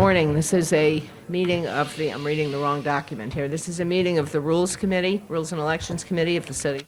morning. This is a meeting of the, I'm reading the wrong document here. This is a meeting of the Rules Committee, Rules and Elections Committee of the city.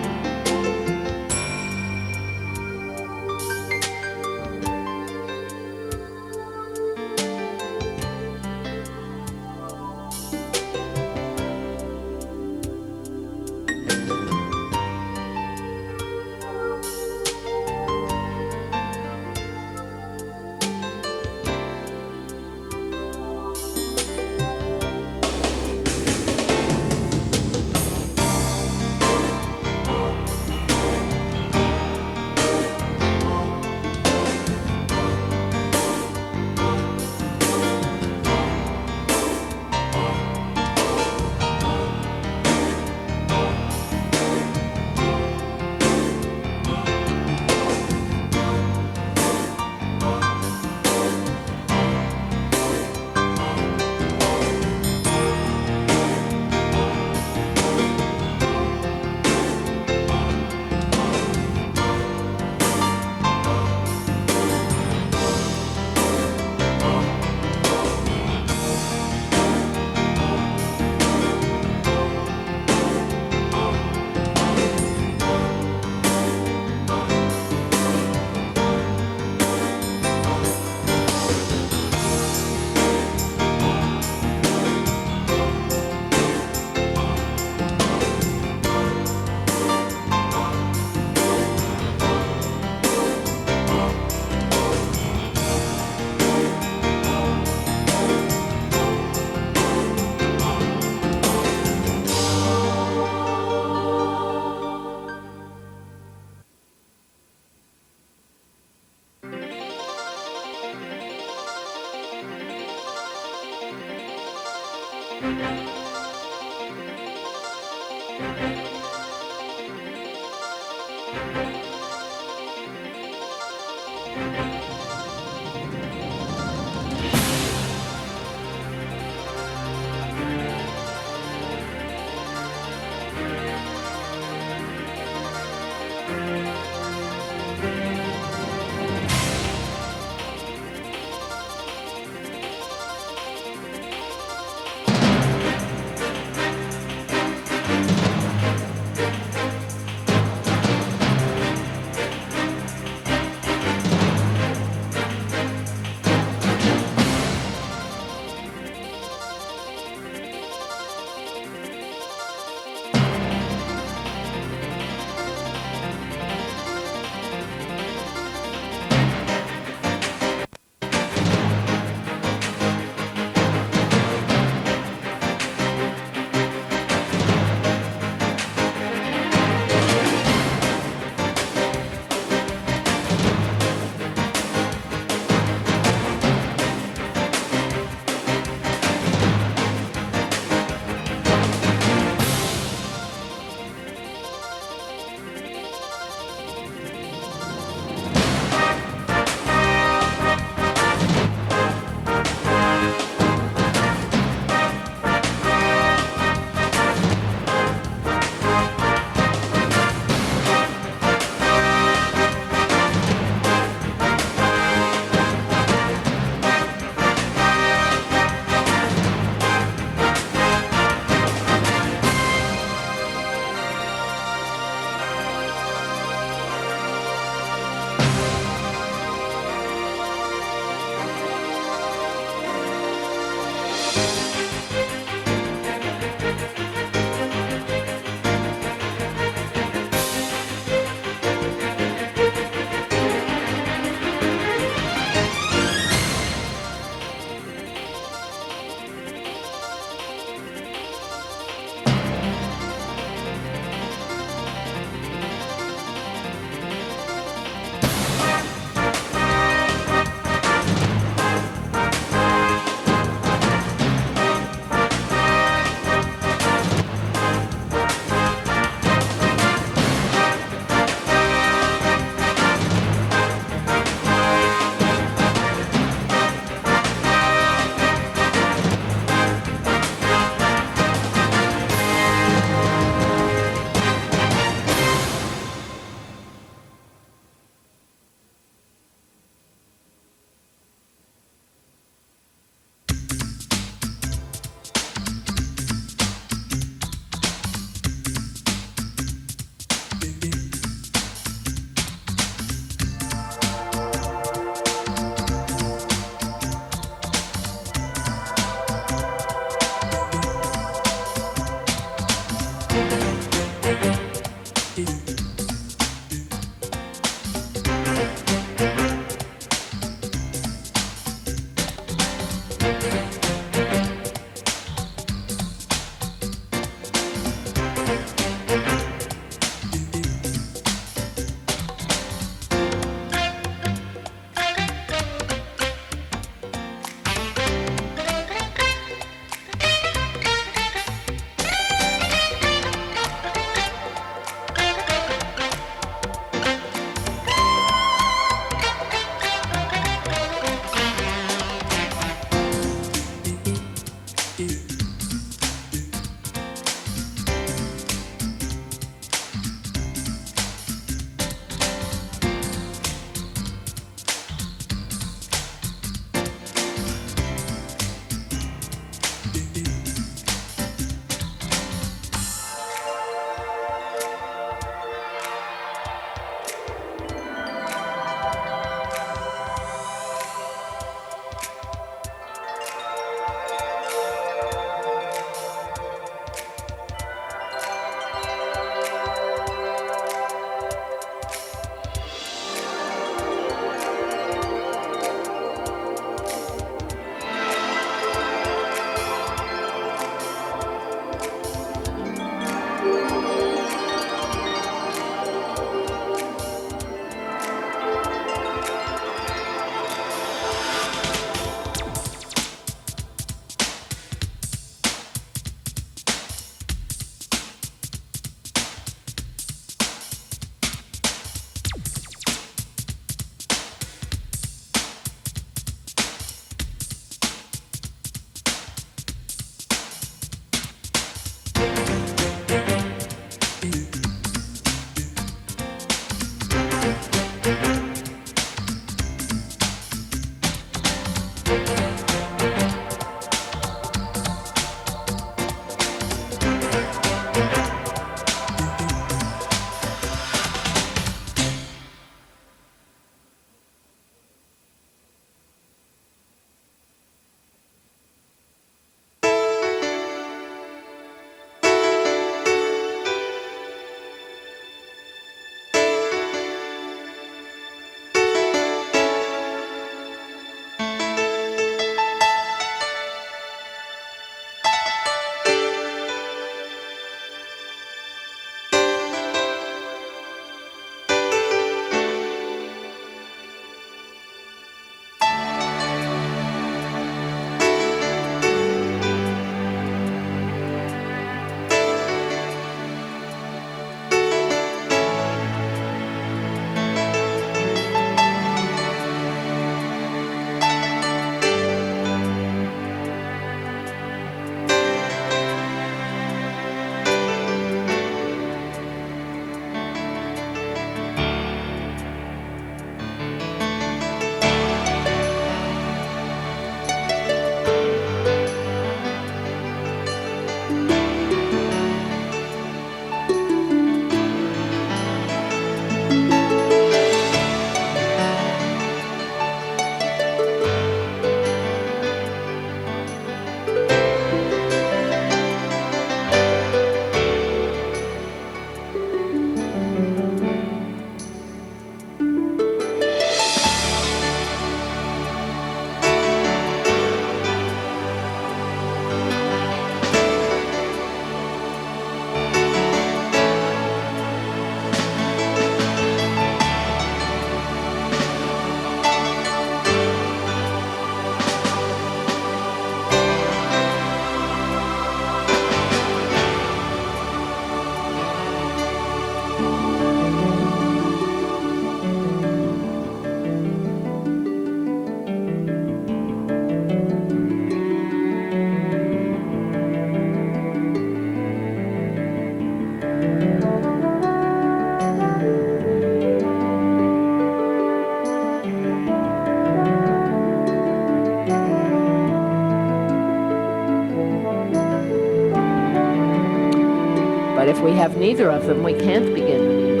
if we have neither of them, we can't begin the meeting.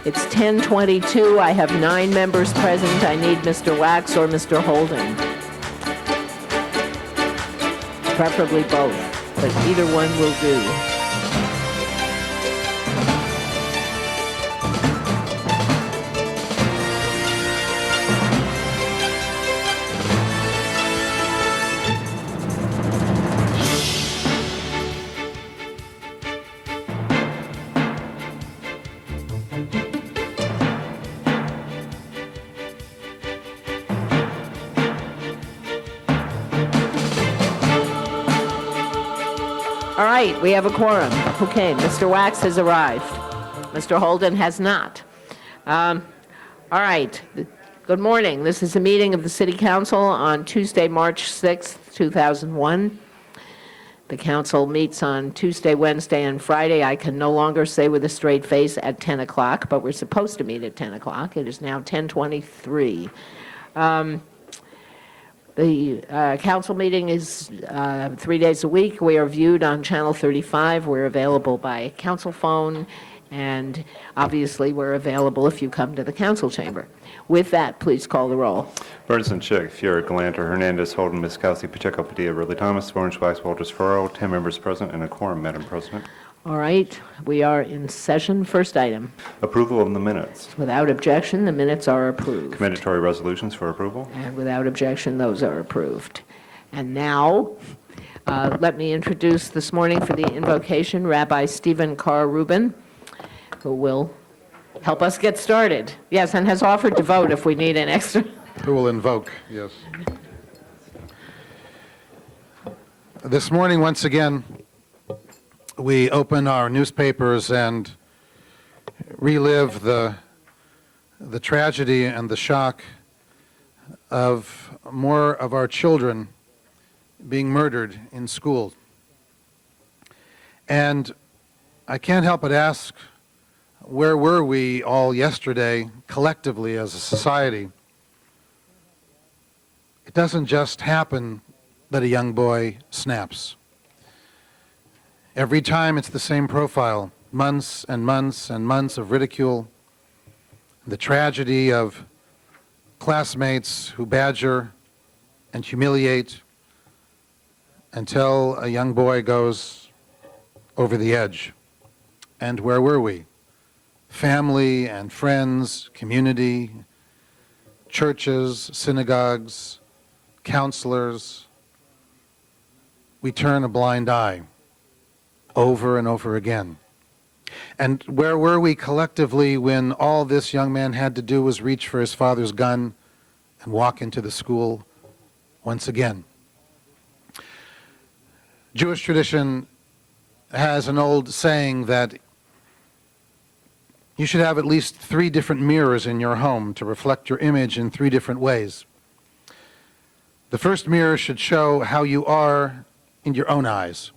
It's 10:22. I have 9 members present. I need Mr. Wax or Mr. Holden. Preferably both, but either one will do. All right, we have a quorum. Okay, Mr. Wax has arrived. Mr. Holden has not. All right, good morning. This is a meeting of the City Council on Tuesday, March 6th, 2001. The council meets on Tuesday, Wednesday, and Friday. I can no longer say with a straight face at 10 o'clock, but we're supposed to meet at 10 o'clock. It is now 10:23. The council meeting is 3 days a week. We are viewed on Channel 35. We're available by council phone, and obviously we're available if you come to the council chamber. With that, please call the roll. Burnson, Chick, Fiore, Galanter, Hernandez, Holden, Miskowski, Pacheco, Padilla, Ridley Thomas, Orange, Wax, Walters, Ferraro, 10 members present and a quorum, Madam President. All right, we are in session. First item. Approval of the minutes. Without objection, the minutes are approved. Commendatory resolutions for approval. And without objection, those are approved. And now, let me introduce this morning for the invocation Rabbi Stephen Carr Rubin, who will help us get started. Yes, and has offered to vote if we need an extra. Who will invoke, yes. This morning, once again, we open our newspapers and relive the tragedy and the shock of more of our children being murdered in school. And I can't help but ask, where were we all yesterday collectively as a society? It doesn't just happen that a young boy snaps. Every time it's the same profile, months and months and months of ridicule, the tragedy of classmates who badger and humiliate until a young boy goes over the edge. And where were we? Family and friends, community, churches, synagogues, counselors. We turn a blind eye over and over again. And where were we collectively when all this young man had to do was reach for his father's gun and walk into the school once again? Jewish tradition has an old saying that you should have at least 3 different mirrors in your home to reflect your image in 3 different ways. The first mirror should show how you are in your own eyes.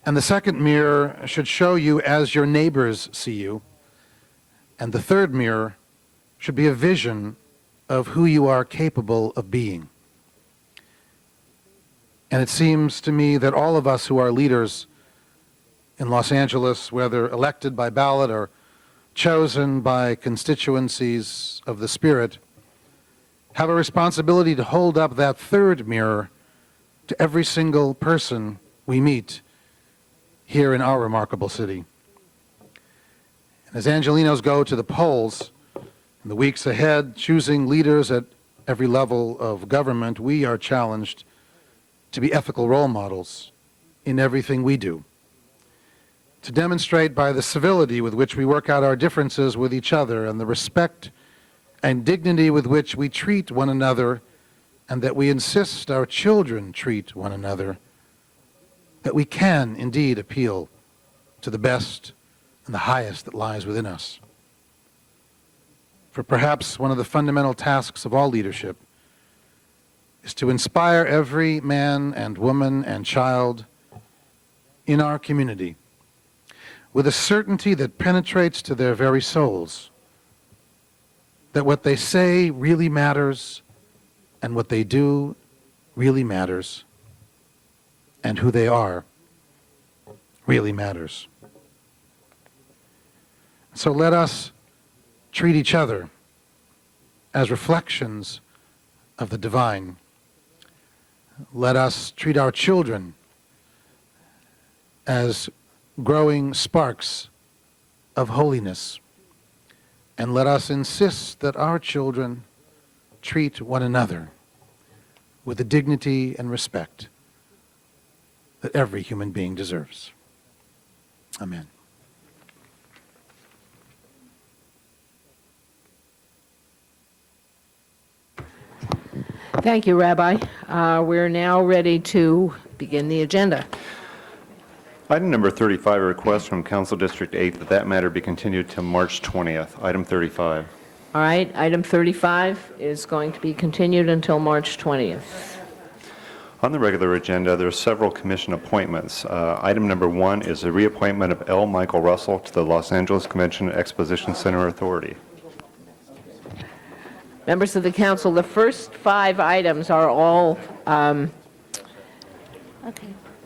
And the second mirror should show you as your neighbors see you. And the third mirror should be a vision of who you are capable of being. And it seems to me that all of us who are leaders in Los Angeles, whether elected by ballot or chosen by constituencies of the Spirit, have a responsibility to hold up that third mirror to every single person we meet here in our remarkable city. And as Angelenos go to the polls in the weeks ahead, choosing leaders at every level of government, we are challenged to be ethical role models in everything we do, to demonstrate by the civility with which we work out our differences with each other and the respect and dignity with which we treat one another, and that we insist our children treat one another, that we can indeed appeal to the best and the highest that lies within us. For perhaps one of the fundamental tasks of all leadership is to inspire every man and woman and child in our community with a certainty that penetrates to their very souls, that what they say really matters, and what they do really matters, and who they are really matters. So let us treat each other as reflections of the divine. Let us treat our children as growing sparks of holiness. And let us insist that our children treat one another with the dignity and respect that every human being deserves. Amen. Thank you, Rabbi. We're now ready to begin the agenda. Item number 35, a request from Council District 8 that matter be continued to March 20th. Item 35. All right, item 35 is going to be continued until March 20th. On the regular agenda, there are several commission appointments. Item number 1 is the reappointment of L. Michael Russell to the Los Angeles Convention Exposition Center Authority. Members of the council, the first 5 items are all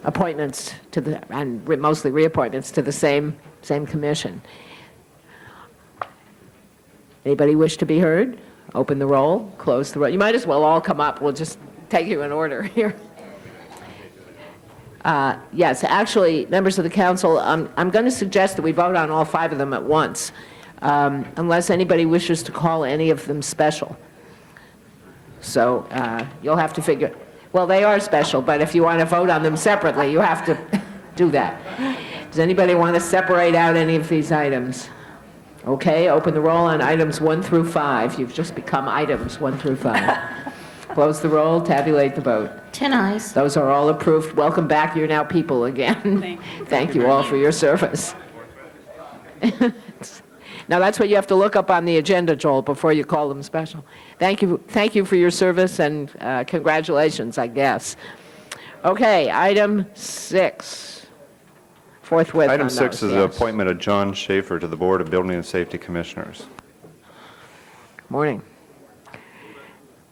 appointments to the, and mostly reappointments to the same commission. Anybody wish to be heard? Open the roll, close the roll. You might as well all come up. We'll just take you in order here. Yes, actually, members of the council, I'm going to suggest that we vote on all 5 of them at once, unless anybody wishes to call any of them special. So you'll have to figure, well, they are special, but if you want to vote on them separately, you have to do that. Does anybody want to separate out any of these items? Okay, open the roll on items 1 through 5. You've just become items 1 through 5. Close the roll, tabulate the vote. 10 ayes. Those are all approved. Welcome back. You're now people again. Thank you all for your service. Now, that's what you have to look up on the agenda, Joel, before you call them special. Thank you for your service, and congratulations, I guess. Okay, item 6. Forthwith on Item those, 6 is the yes. appointment of John Schaefer to the Board of Building and Safety Commissioners. Morning.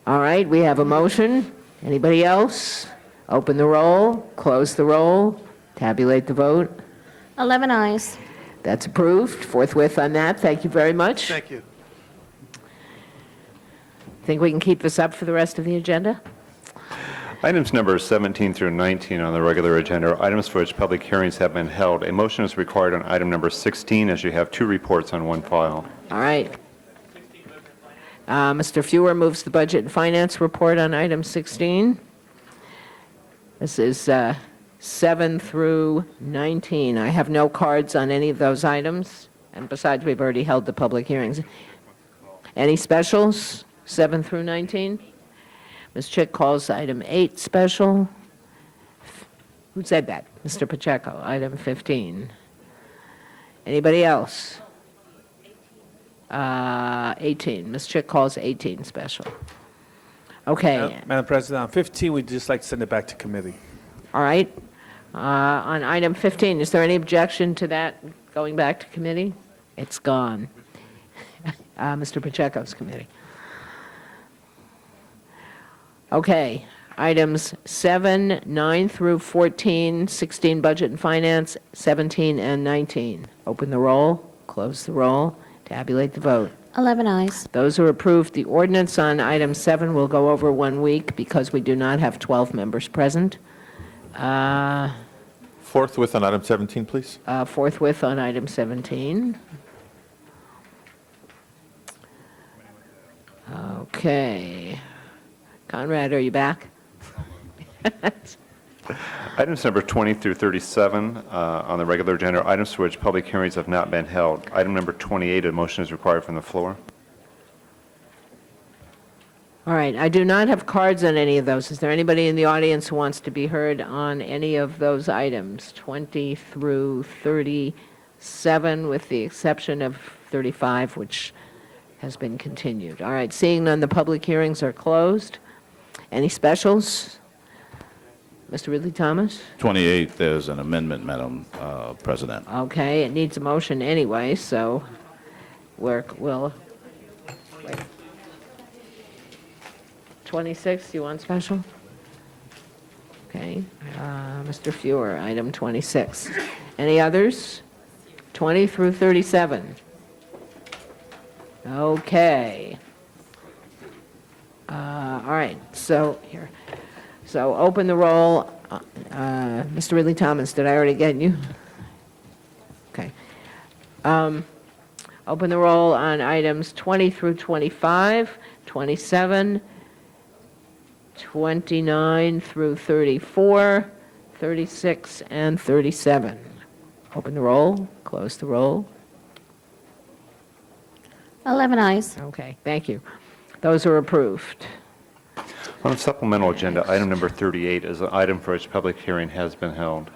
All right, we have a motion. Anybody else? Open the roll, close the roll, tabulate the vote. 11 ayes. That's approved. Forthwith on that. Thank you very much. Thank you. Think we can keep this up for the rest of the agenda? Items numbers 17 through 19 on the regular agenda are items for which public hearings have been held. A motion is required on item number 16, as you have 2 reports on 1 file. All right. Mr. Fewer moves the Budget and Finance report on item 16. This is 7 through 19. I have no cards on any of those items, and besides, we've already held the public hearings. Any specials, 7 through 19? Ms. Chick calls item 8 special. Who said that? Mr. Pacheco, item 15. Anybody else? 18. Ms. Chick calls 18 special. Okay, Madam President, on 15, we'd just like to send it back to committee. all right. On item 15, is there any objection to that going back to committee? It's gone. Mr. Pacheco's committee. Okay, items 7, 9 through 14, 16 Budget and Finance, 17 and 19. Open the roll, close the roll, tabulate the vote. 11 eyes. Those who approved the ordinance on item 7 will go over 1 week because we do not have 12 members present. Forthwith on item 17, please. Forthwith on item 17. Okay. Conrad, are you back? Items number 20 through 37 on the regular agenda are items for which public hearings have not been held. Item number 28, a motion is required from the floor. All right, I do not have cards on any of those. Is there anybody in the audience who wants to be heard on any of those items, 20 through 37, with the exception of 35, which has been continued? All right, seeing none, the public hearings are closed. Any specials? Mr. Ridley Thomas? 28, there's an amendment, Madam President. Okay, it needs a motion anyway, so we'll... wait. 26, you want special? Okay, Mr. Fuhr, item 26. Any others? 20 through 37. Okay. All right, so here. So open the roll. Mr. Ridley Thomas, did I already get you? Okay. Open the roll on items 20 through 25, 27, 29 through 34, 36, and 37. Open the roll, close the roll. 11 eyes. Okay, thank you. Those are approved. On the supplemental agenda, item number 38 is an item for which public hearing has been held.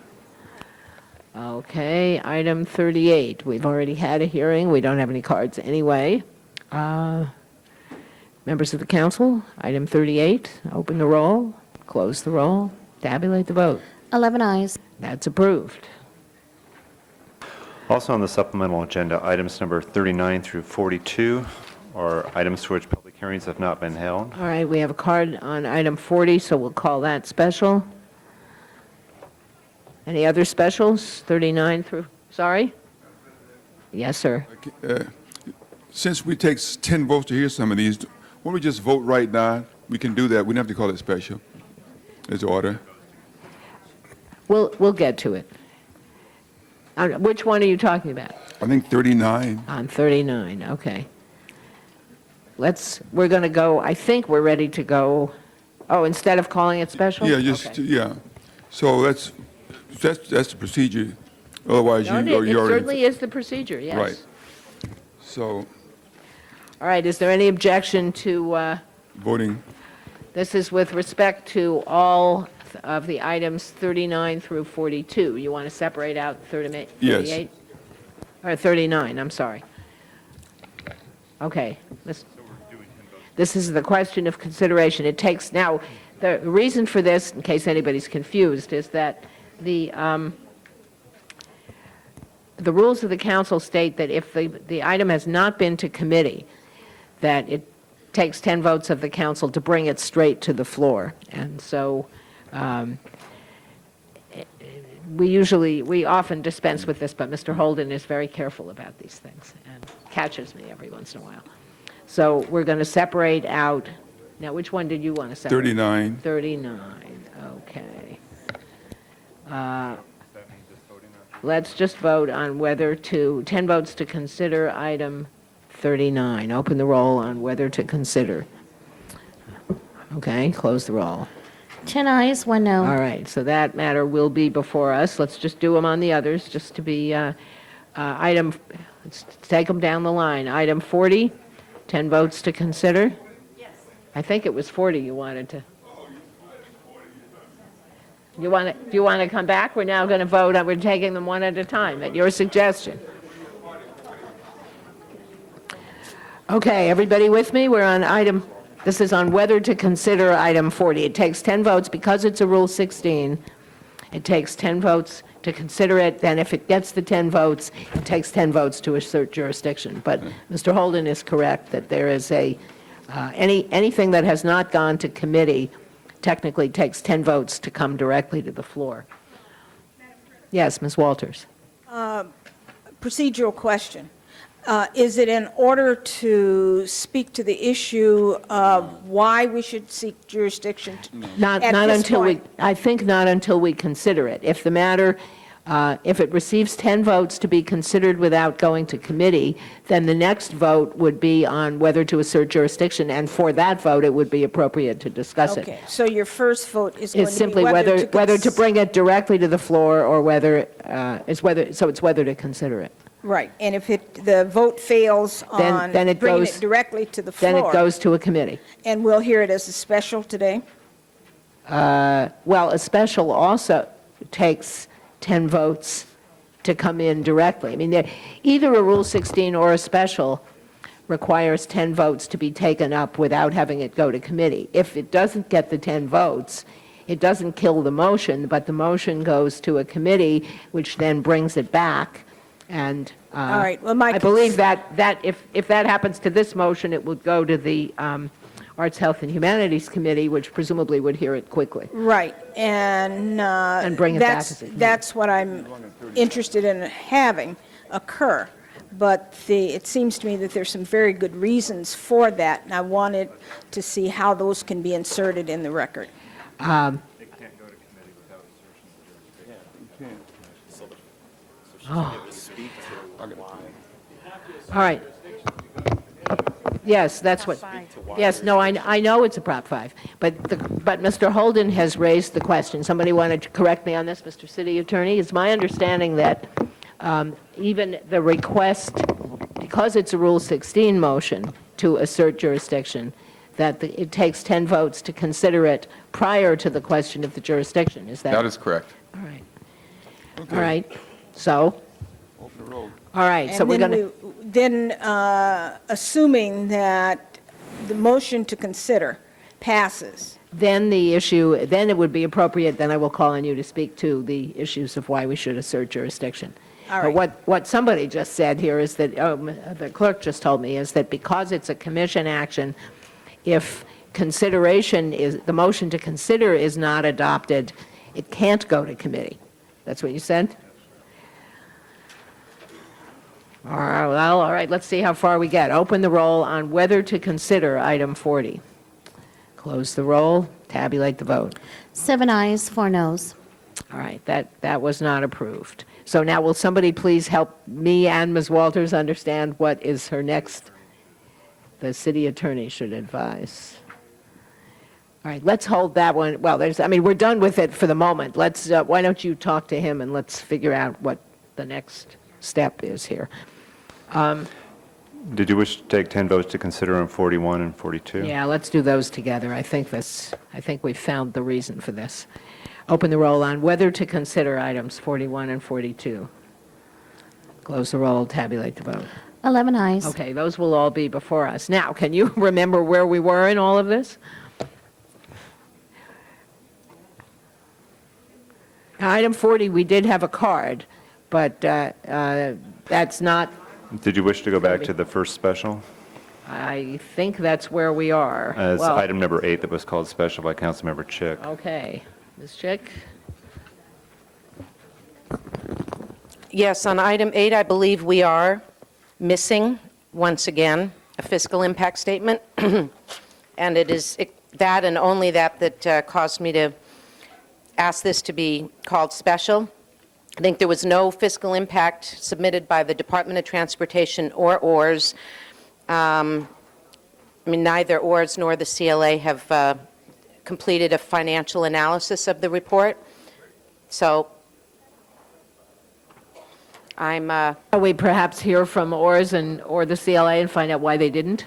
Okay, item 38. We've already had a hearing. We don't have any cards anyway. Members of the council, item 38, open the roll, close the roll, tabulate the vote. 11 eyes. That's approved. Also on the supplemental agenda, items number 39 through 42 are items for which public hearings have not been held. All right, we have a card on item 40, so we'll call that special. Any other specials? 39 through, sorry? Yes, sir. Since we take 10 votes to hear some of these, why don't we just vote right now? We can do that. We don't have to call it special. It's order. We'll get to it. Which one are you talking about? I think 39. On 39, okay. We're going to go, I think we're ready to go, oh, instead of calling it special? Yeah, just, Okay. yeah. So that's the procedure. Otherwise, No, you it already... certainly is the procedure, yes. Right. So, All right, is there any objection to, voting, this is with respect to all of the items 39 through 42. You want to separate out 38? Yes. Or 39, I'm sorry. Okay. This is the question of consideration. It takes, now, the reason for this, in case anybody's confused, is that the rules of the council state that if the item has not been to committee, that it takes 10 votes of the council to bring it straight to the floor. And so we often dispense with this, but Mr. Holden is very careful about these things and catches me every once in a while. So we're going to separate out, now which one did you want to separate? 39. 39, okay. Let's just vote on whether 10 votes to consider item 39. Open the roll on whether to consider. Okay, close the roll. 10 eyes, 1 no. All right, so that matter will be before us. Let's just do them on the others, just to be, let's take them down the line. Item 40, 10 votes to consider? Yes. I think it was 40 you wanted to. Do you want to come back? We're now going to vote, we're taking them one at a time, at your suggestion. Okay, everybody with me? We're on this is on whether to consider item 40. It takes 10 votes because it's a Rule 16. It takes 10 votes to consider it, then if it gets the 10 votes, it takes 10 votes to assert jurisdiction. But Mr. Holden is correct that there is anything that has not gone to committee technically takes 10 votes to come directly to the floor. Yes, Ms. Walters. Procedural question. Is it in order to speak to the issue of why we should seek jurisdiction Not at this until point? I think not until we consider it. If the matter, if it receives 10 votes to be considered without going to committee, then the next vote would be on whether to assert jurisdiction, and for that vote, it would be appropriate to discuss it. Okay, so your first vote is going It's to be simply whether to bring it directly to the floor, or whether, it's whether to consider it. Right, and if the vote fails on then it bringing goes- it directly to the floor. Then it goes to a committee. And we'll hear it as a special today? Well, a special also takes 10 votes to come in directly. I mean, either a Rule 16 or a special requires 10 votes to be taken up without having it go to committee. If it doesn't get the 10 votes, it doesn't kill the motion, but the motion goes to a committee, which then brings it back. And All right, well, I believe that if that happens to this motion, it would go to the Arts, Health, and Humanities Committee, which presumably would hear it quickly. Right, and bring it back as a committee. that's what I'm interested in having occur. But it seems to me that there's some very good reasons for that, and I wanted to see how those can be inserted in the record. All right. Yes, that's what, yes, no, I know it's a Prop 5, but Mr. Holden has raised the question. Somebody wanted to correct me on this, Mr. City Attorney? It's my understanding that even the request, because it's a Rule 16 motion to assert jurisdiction, that it takes 10 votes to consider it prior to the question of the jurisdiction. Is that? That is correct. All right. All right, so? All right, so we're going to... Then, assuming that the motion to consider passes, Then then it would be appropriate, then I will call on you to speak to the issues of why we should assert jurisdiction. All But right. what somebody just said here is that, the clerk just told me, is that because it's a commission action, if the motion to consider is not adopted, it can't go to committee. That's what you said? All right, well, all right, let's see how far we get. Open the roll on whether to consider item 40. Close the roll, tabulate the vote. 7 ayes, 4 noes. All right, that was not approved. So now will somebody please help me and Ms. Walters understand what is her next, the city attorney should advise. All right, let's hold that one. Well, we're done with it for the moment. Why don't you talk to him and let's figure out what the next step is here. Did you wish to take 10 votes to consider on 41 and 42? Yeah, let's do those together. I think we've found the reason for this. Open the roll on whether to consider items 41 and 42. Close the roll, tabulate the vote. 11 ayes. Okay, those will all be before us. Now, can you remember where we were in all of this? Item 40, we did have a card, but that's not, Did you wish to go back to the first special? I think that's where we are. As Well, item number 8 that was called special by Councilmember Chick. Okay, Ms. Chick? Yes, on item 8, I believe we are missing, once again, a fiscal impact statement. And it is that and only that caused me to ask this to be called special. I think there was no fiscal impact submitted by the Department of Transportation or ORS. Neither ORS nor the CLA have completed a financial analysis of the report. So I'm... Shall we perhaps hear from ORS or the CLA and find out why they didn't?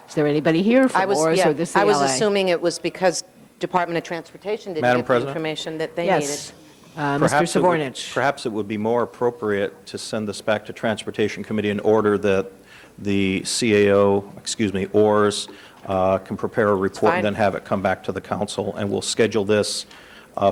Is there anybody here from ORS or the CLA? I was assuming it was because Department of Transportation didn't Madam get the President? information that they needed. Yes. Mr. Perhaps Savornich. Perhaps it would be more appropriate to send this back to Transportation Committee in order that the CAO, ORS, can prepare a report fine. and then have it come back to the council. And we'll schedule this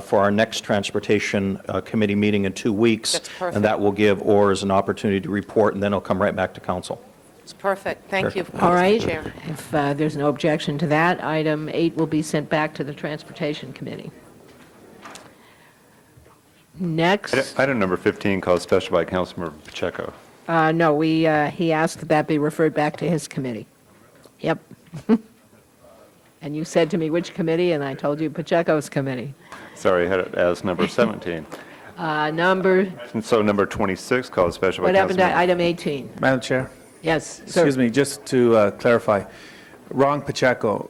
for our next Transportation Committee meeting in 2 weeks. That's perfect. And that will give ORS an opportunity to report, and then it'll come right back to council. It's perfect. Thank you, All right. Mr. Chair. If there's no objection to that, item 8 will be sent back to the Transportation Committee. Next, Item number 15, called special by Councilmember Pacheco. no, he asked that that be referred back to his committee. Yep. And you said to me which committee, and I told you Pacheco's committee. Sorry, I had it as number 17. Number, And so number 26, called special by what happened to Councilmember. item 18? Madam Chair, Yes, sir. excuse me, just to clarify, wrong Pacheco.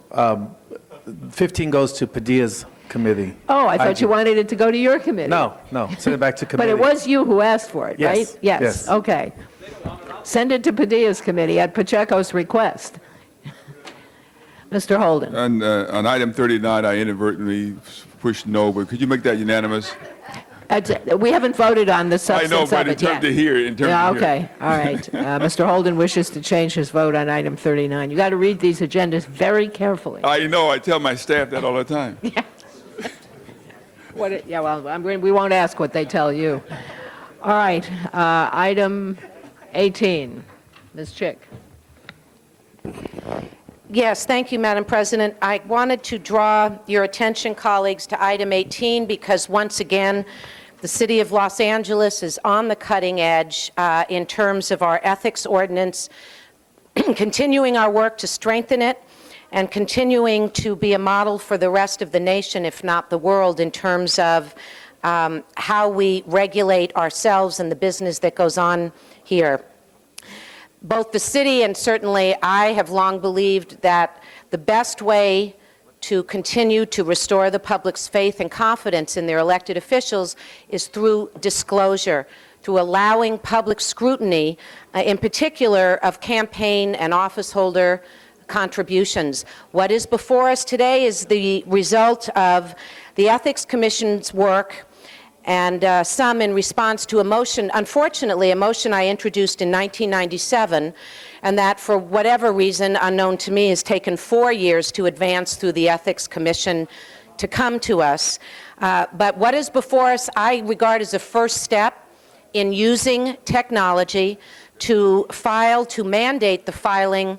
15 goes to Padilla's committee. Oh, I thought you did. wanted it to go to your committee. No, send it back to But committee. it was you who asked for it, right? Yes, yes. Okay. Send it to Padilla's committee at Pacheco's request. Mr. Holden. On item 39, I inadvertently pushed no, but could you make that unanimous? We haven't voted on the I substance know, of but in it yet. terms of here, Yeah, okay, all right. Mr. Holden wishes to change his vote on item 39. You got to read these agendas very carefully. I know, I tell my staff that all the time. Yeah, well, we won't ask what they tell you. All right, item 18, Ms. Chick. Yes, thank you, Madam President. I wanted to draw your attention, colleagues, to item 18 because, once again, the City of Los Angeles is on the cutting edge in terms of our ethics ordinance, continuing our work to strengthen it, and continuing to be a model for the rest of the nation, if not the world, in terms of how we regulate ourselves and the business that goes on here. Both the city and certainly I have long believed that the best way to continue to restore the public's faith and confidence in their elected officials is through disclosure, through allowing public scrutiny, in particular of campaign and office holder contributions. What is before us today is the result of the Ethics Commission's work, and some in response to a motion, unfortunately, a motion I introduced in 1997, and that for whatever reason, unknown to me, has taken 4 years to advance through the Ethics Commission to come to us. But what is before us, I regard as a first step in using technology to mandate the filing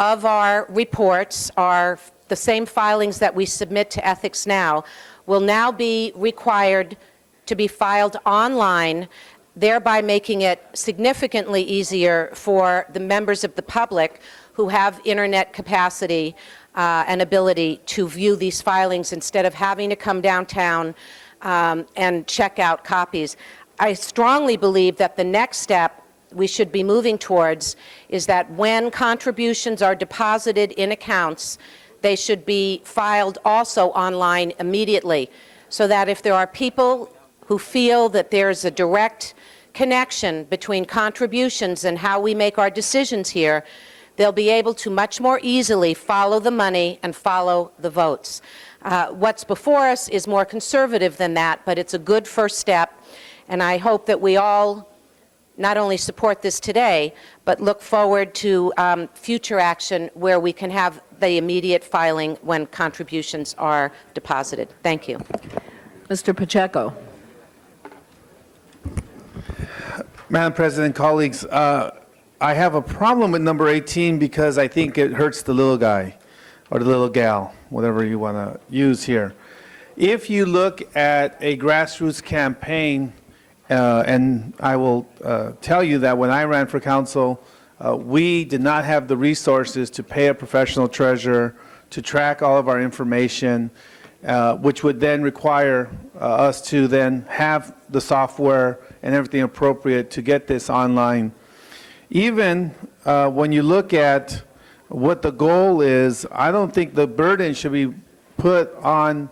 of our reports, the same filings that we submit to Ethics Now, will now be required to be filed online, thereby making it significantly easier for the members of the public who have internet capacity and ability to view these filings instead of having to come downtown and check out copies. I strongly believe that the next step we should be moving towards is that when contributions are deposited in accounts, they should be filed also online immediately, so that if there are people who feel that there's a direct connection between contributions and how we make our decisions here, they'll be able to much more easily follow the money and follow the votes. What's before us is more conservative than that, but it's a good first step, and I hope that we all not only support this today, but look forward to future action where we can have the immediate filing when contributions are deposited. Thank you. Mr. Pacheco. Madam President, colleagues, I have a problem with number 18 because I think it hurts the little guy or the little gal, whatever you want to use here. If you look at a grassroots campaign, and I will tell you that when I ran for council, we did not have the resources to pay a professional treasurer to track all of our information, which would then require us to then have the software and everything appropriate to get this online. Even when you look at what the goal is, I don't think the burden should be put on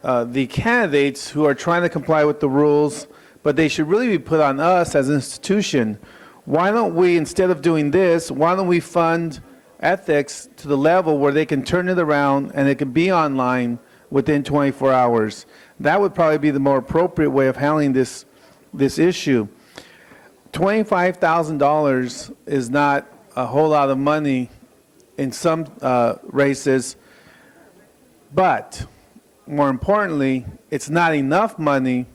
the candidates who are trying to comply with the rules, but they should really be put on us as an institution. Why don't we, instead of doing this, why don't we fund ethics to the level where they can turn it around and it can be online within 24 hours. That would probably be the more appropriate way of handling this issue. $25,000 is not a whole lot of money in some races, but more importantly, it's not enough money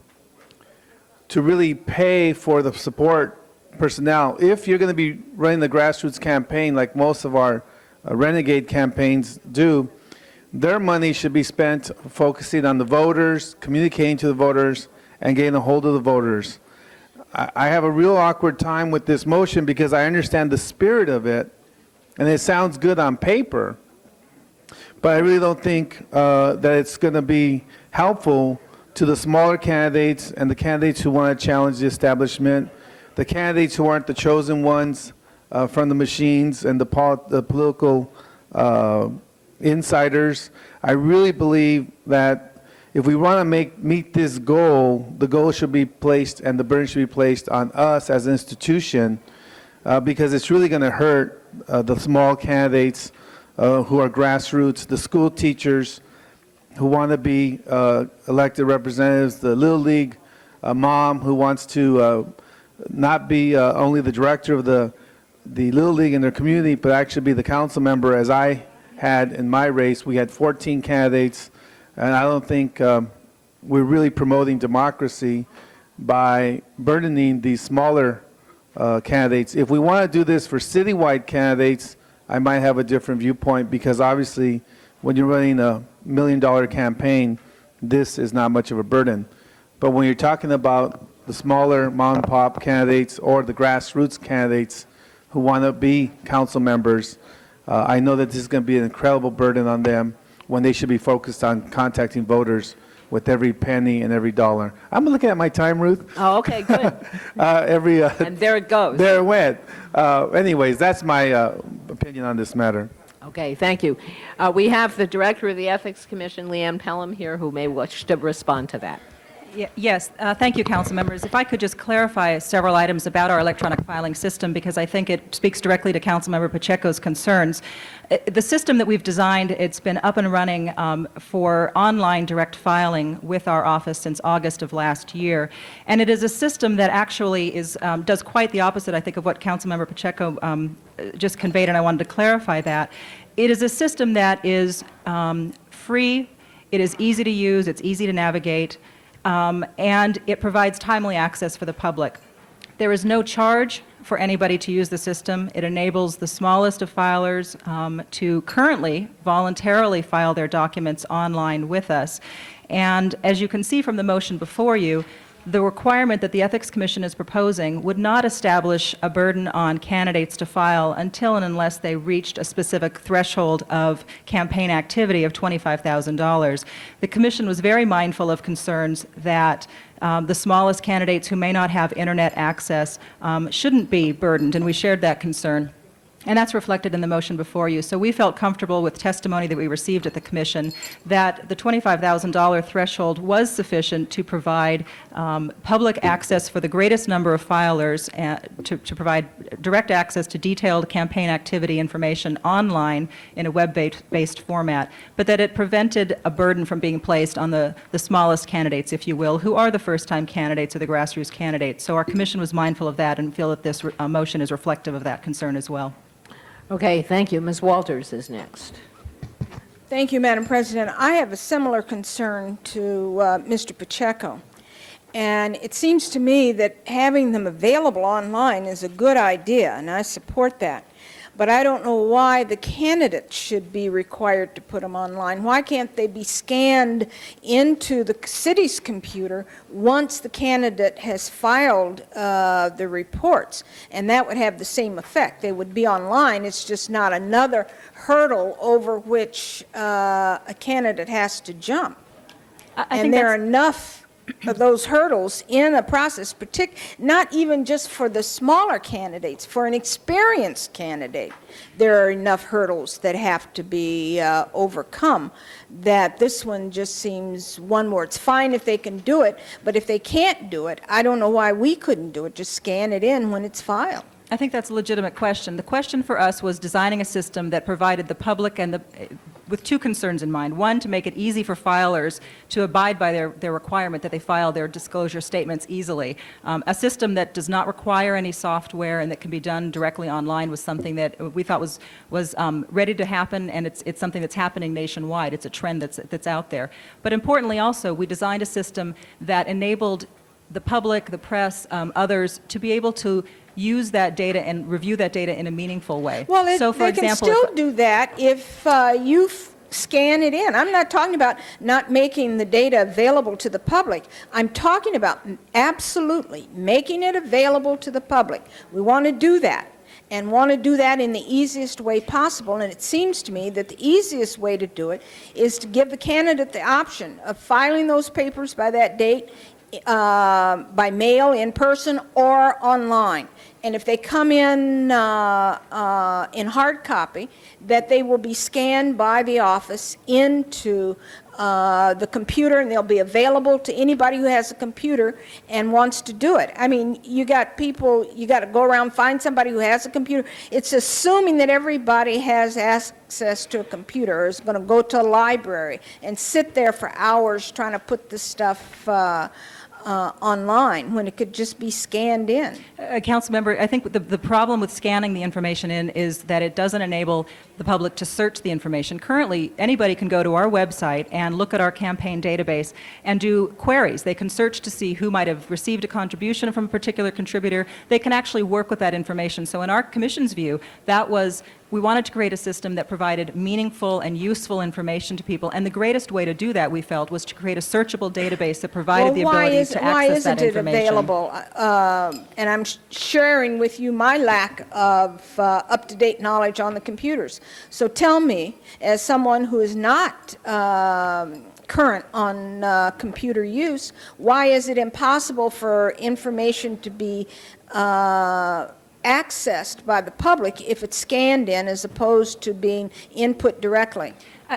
to really pay for the support personnel. If you're going to be running the grassroots campaign like most of our renegade campaigns do, their money should be spent focusing on the voters, communicating to the voters, and getting a hold of the voters. I have a real awkward time with this motion because I understand the spirit of it, and it sounds good on paper, but I really don't think that it's going to be helpful to the smaller candidates and the candidates who want to challenge the establishment, the candidates who aren't the chosen ones from the machines and the political insiders. I really believe that if we want to meet this goal, the goal should be placed and the burden should be placed on us as an institution because it's really going to hurt the small candidates who are grassroots, the school teachers who want to be elected representatives, the Little League mom who wants to not be only the director of the Little League in their community, but actually be the council member. As I had in my race, we had 14 candidates, and I don't think we're really promoting democracy by burdening these smaller candidates. If we want to do this for citywide candidates, I might have a different viewpoint because obviously when you're running a $1 million campaign, this is not much of a burden. But when you're talking about the smaller mom and pop candidates or the grassroots candidates who want to be council members, I know that this is going to be an incredible burden on them when they should be focused on contacting voters with every penny and every dollar. I'm looking at my time, Ruth. Oh, okay, good. And there it goes. There it went. Anyways, that's my opinion on this matter. Okay, thank you. We have the Director of the Ethics Commission, Leanne Pelham, here, who may wish to respond to that. Yes, thank you, council members. If I could just clarify several items about our electronic filing system, because I think it speaks directly to Councilmember Pacheco's concerns. The system that we've designed, it's been up and running for online direct filing with our office since August of last year, and it is a system that actually does quite the opposite, I think, of what Councilmember Pacheco just conveyed, and I wanted to clarify that. It is a system that is free, it is easy to use, it's easy to navigate, and it provides timely access for the public. There is no charge for anybody to use the system. It enables the smallest of filers to currently voluntarily file their documents online with us. And as you can see from the motion before you, the requirement that the Ethics Commission is proposing would not establish a burden on candidates to file until and unless they reached a specific threshold of campaign activity of $25,000. The Commission was very mindful of concerns that the smallest candidates who may not have internet access shouldn't be burdened, and we shared that concern. And that's reflected in the motion before you. So we felt comfortable with testimony that we received at the Commission that the $25,000 threshold was sufficient to provide public access for the greatest number of filers, to provide direct access to detailed campaign activity information online in a web-based format, but that it prevented a burden from being placed on the smallest candidates, if you will, who are the first-time candidates or the grassroots candidates. So our Commission was mindful of that and feel that this motion is reflective of that concern as well. Okay, thank you. Ms. Walters is next. Thank you, Madam President. I have a similar concern to Mr. Pacheco. And it seems to me that having them available online is a good idea, and I support that. But I don't know why the candidates should be required to put them online. Why can't they be scanned into the city's computer once the candidate has filed the reports? And that would have the same effect. They would be online. It's just not another hurdle over which a candidate has to jump. And there are enough of those hurdles in a process, not even just for the smaller candidates, for an experienced candidate, there are enough hurdles that have to be overcome, that this one just seems one more. It's fine if they can do it, but if they can't do it, I don't know why we couldn't do it. Just scan it in when it's filed. I think that's a legitimate question. The question for us was designing a system that provided the public and with two concerns in mind. One, to make it easy for filers to abide by their requirement that they file their disclosure statements easily. A system that does not require any software and that can be done directly online was something that we thought was ready to happen, and it's something that's happening nationwide. It's a trend that's out there. But importantly also, we designed a system that enabled the public, the press, others to be able to use that data and review that data in a meaningful way. Well, So, for they can example, still do that if you scan it in. I'm not talking about not making the data available to the public. I'm talking about absolutely making it available to the public. We want to do that, and want to do that in the easiest way possible. And it seems to me that the easiest way to do it is to give the candidate the option of filing those papers by that date, by mail, in person, or online. And if they come in hard copy, that they will be scanned by the office into the computer, and they'll be available to anybody who has a computer and wants to do it. I mean, you got people, you got to go around, find somebody who has a computer. It's assuming that everybody has access to a computer, or is going to go to a library and sit there for hours trying to put this stuff online, when it could just be scanned in. Council member, I think the problem with scanning the information in is that it doesn't enable the public to search the information. Currently, anybody can go to our website and look at our campaign database and do queries. They can search to see who might have received a contribution from a particular contributor. They can actually work with that information. So in our commission's view, we wanted to create a system that provided meaningful and useful information to people, and the greatest way to do that, we felt, was to create a searchable database that provided the ability to access that information. Why isn't it available? And I'm sharing with you my lack of up-to-date knowledge on the computers. So tell me, as someone who is not current on computer use, why is it impossible for information to be accessed by the public if it's scanned in as opposed to being input directly?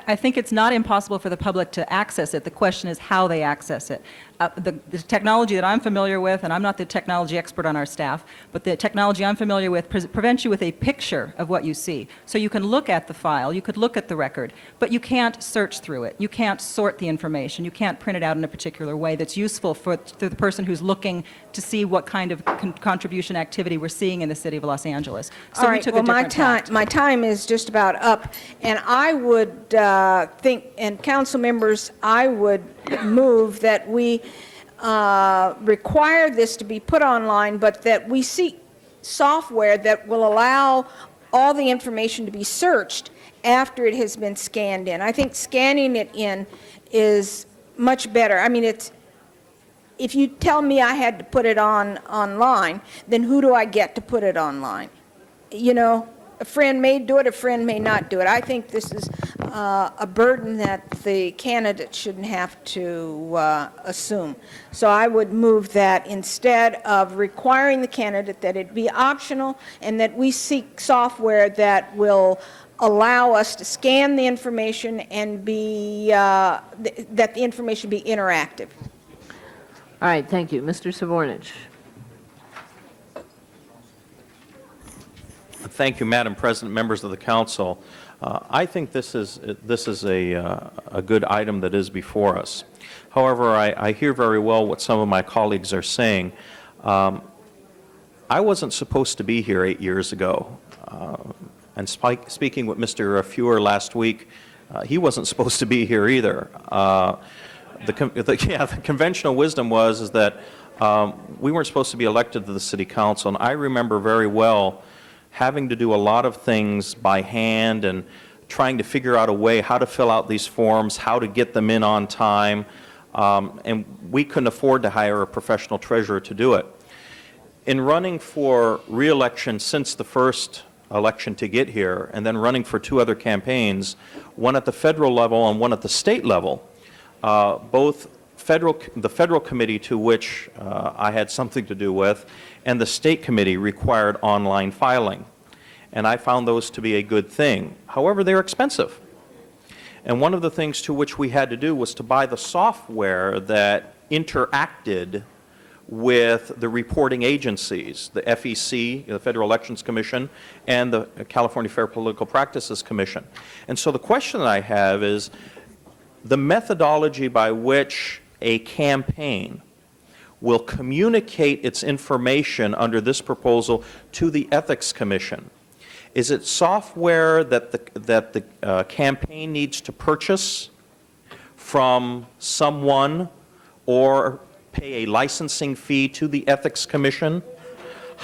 I think it's not impossible for the public to access it. The question is how they access it. The technology that I'm familiar with, and I'm not the technology expert on our staff, but the technology I'm familiar with prevents you with a picture of what you see. So you can look at the file, you could look at the record, but you can't search through it. You can't sort the information. You can't print it out in a particular way that's useful for the person who's looking to see what kind of contribution activity we're seeing in the city of Los Angeles. So All we right, took well, a different tact. my time is just about up, and I would think, and council members, I would move that we require this to be put online, but that we seek software that will allow all the information to be searched after it has been scanned in. I think scanning it in is much better. I mean, if you tell me I had to put it online, then who do I get to put it online? You know, a friend may do it, a friend may not do it. I think this is a burden that the candidate shouldn't have to assume. So I would move that instead of requiring the candidate, that it be optional, and that we seek software that will allow us to scan the information and that the information be interactive. All right, thank you. Mr. Savornich. Thank you, Madam President, members of the council. I think this is a good item that is before us. However, I hear very well what some of my colleagues are saying. I wasn't supposed to be here 8 years ago. And speaking with Mr. Feuer last week, he wasn't supposed to be here either. The conventional wisdom is that we weren't supposed to be elected to the city council, and I remember very well having to do a lot of things by hand and trying to figure out a way how to fill out these forms, how to get them in on time, and we couldn't afford to hire a professional treasurer to do it. In running for re-election since the first election to get here, and then running for 2 other campaigns, one at the federal level and one at the state level, both the federal committee to which I had something to do with, and the state committee required online filing. And I found those to be a good thing. However, they're expensive. And one of the things to which we had to do was to buy the software that interacted with the reporting agencies, the FEC, the Federal Elections Commission, and the California Fair Political Practices Commission. And so the question that I have is the methodology by which a campaign will communicate its information under this proposal to the Ethics Commission. Is it software that the campaign needs to purchase from someone or pay a licensing fee to the Ethics Commission?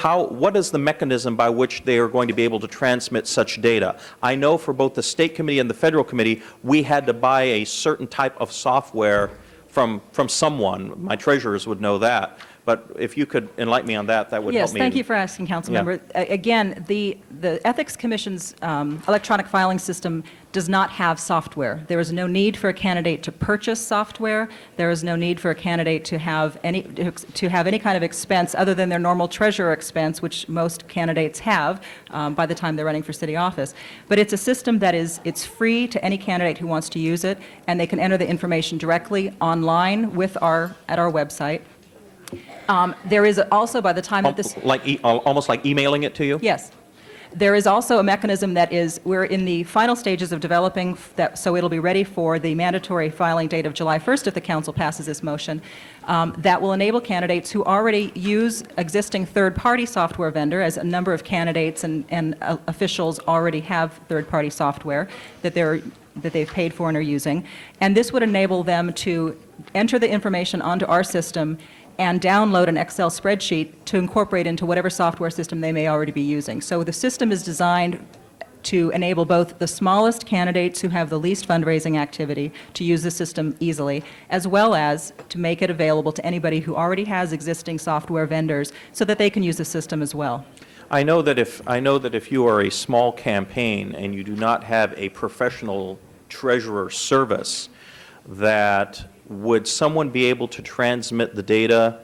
What is the mechanism by which they are going to be able to transmit such data? I know for both the State Committee and the Federal Committee, we had to buy a certain type of software from someone. My treasurers would know that. But if you could enlighten me on that, that would help Yes, me. thank you for asking, Councilmember. Again, the Ethics Commission's electronic filing system does not have software. There is no need for a candidate to purchase software. There is no need for a candidate to have any kind of expense other than their normal treasurer expense, which most candidates have by the time they're running for city office. But it's a system that it's free to any candidate who wants to use it, and they can enter the information directly online at our website. There is also, by the time that this... Almost like emailing it to you? Yes. There is also a mechanism we're in the final stages of developing, so it'll be ready for the mandatory filing date of July 1st if the council passes this motion, that will enable candidates who already use existing third-party software vendor, as a number of candidates and officials already have third-party software that they've paid for and are using, and this would enable them to enter the information onto our system and download an Excel spreadsheet to incorporate into whatever software system they may already be using. So the system is designed to enable both the smallest candidates who have the least fundraising activity to use the system easily, as well as to make it available to anybody who already has existing software vendors so that they can use the system as well. I know that if you are a small campaign and you do not have a professional treasurer service, that would someone be able to transmit the data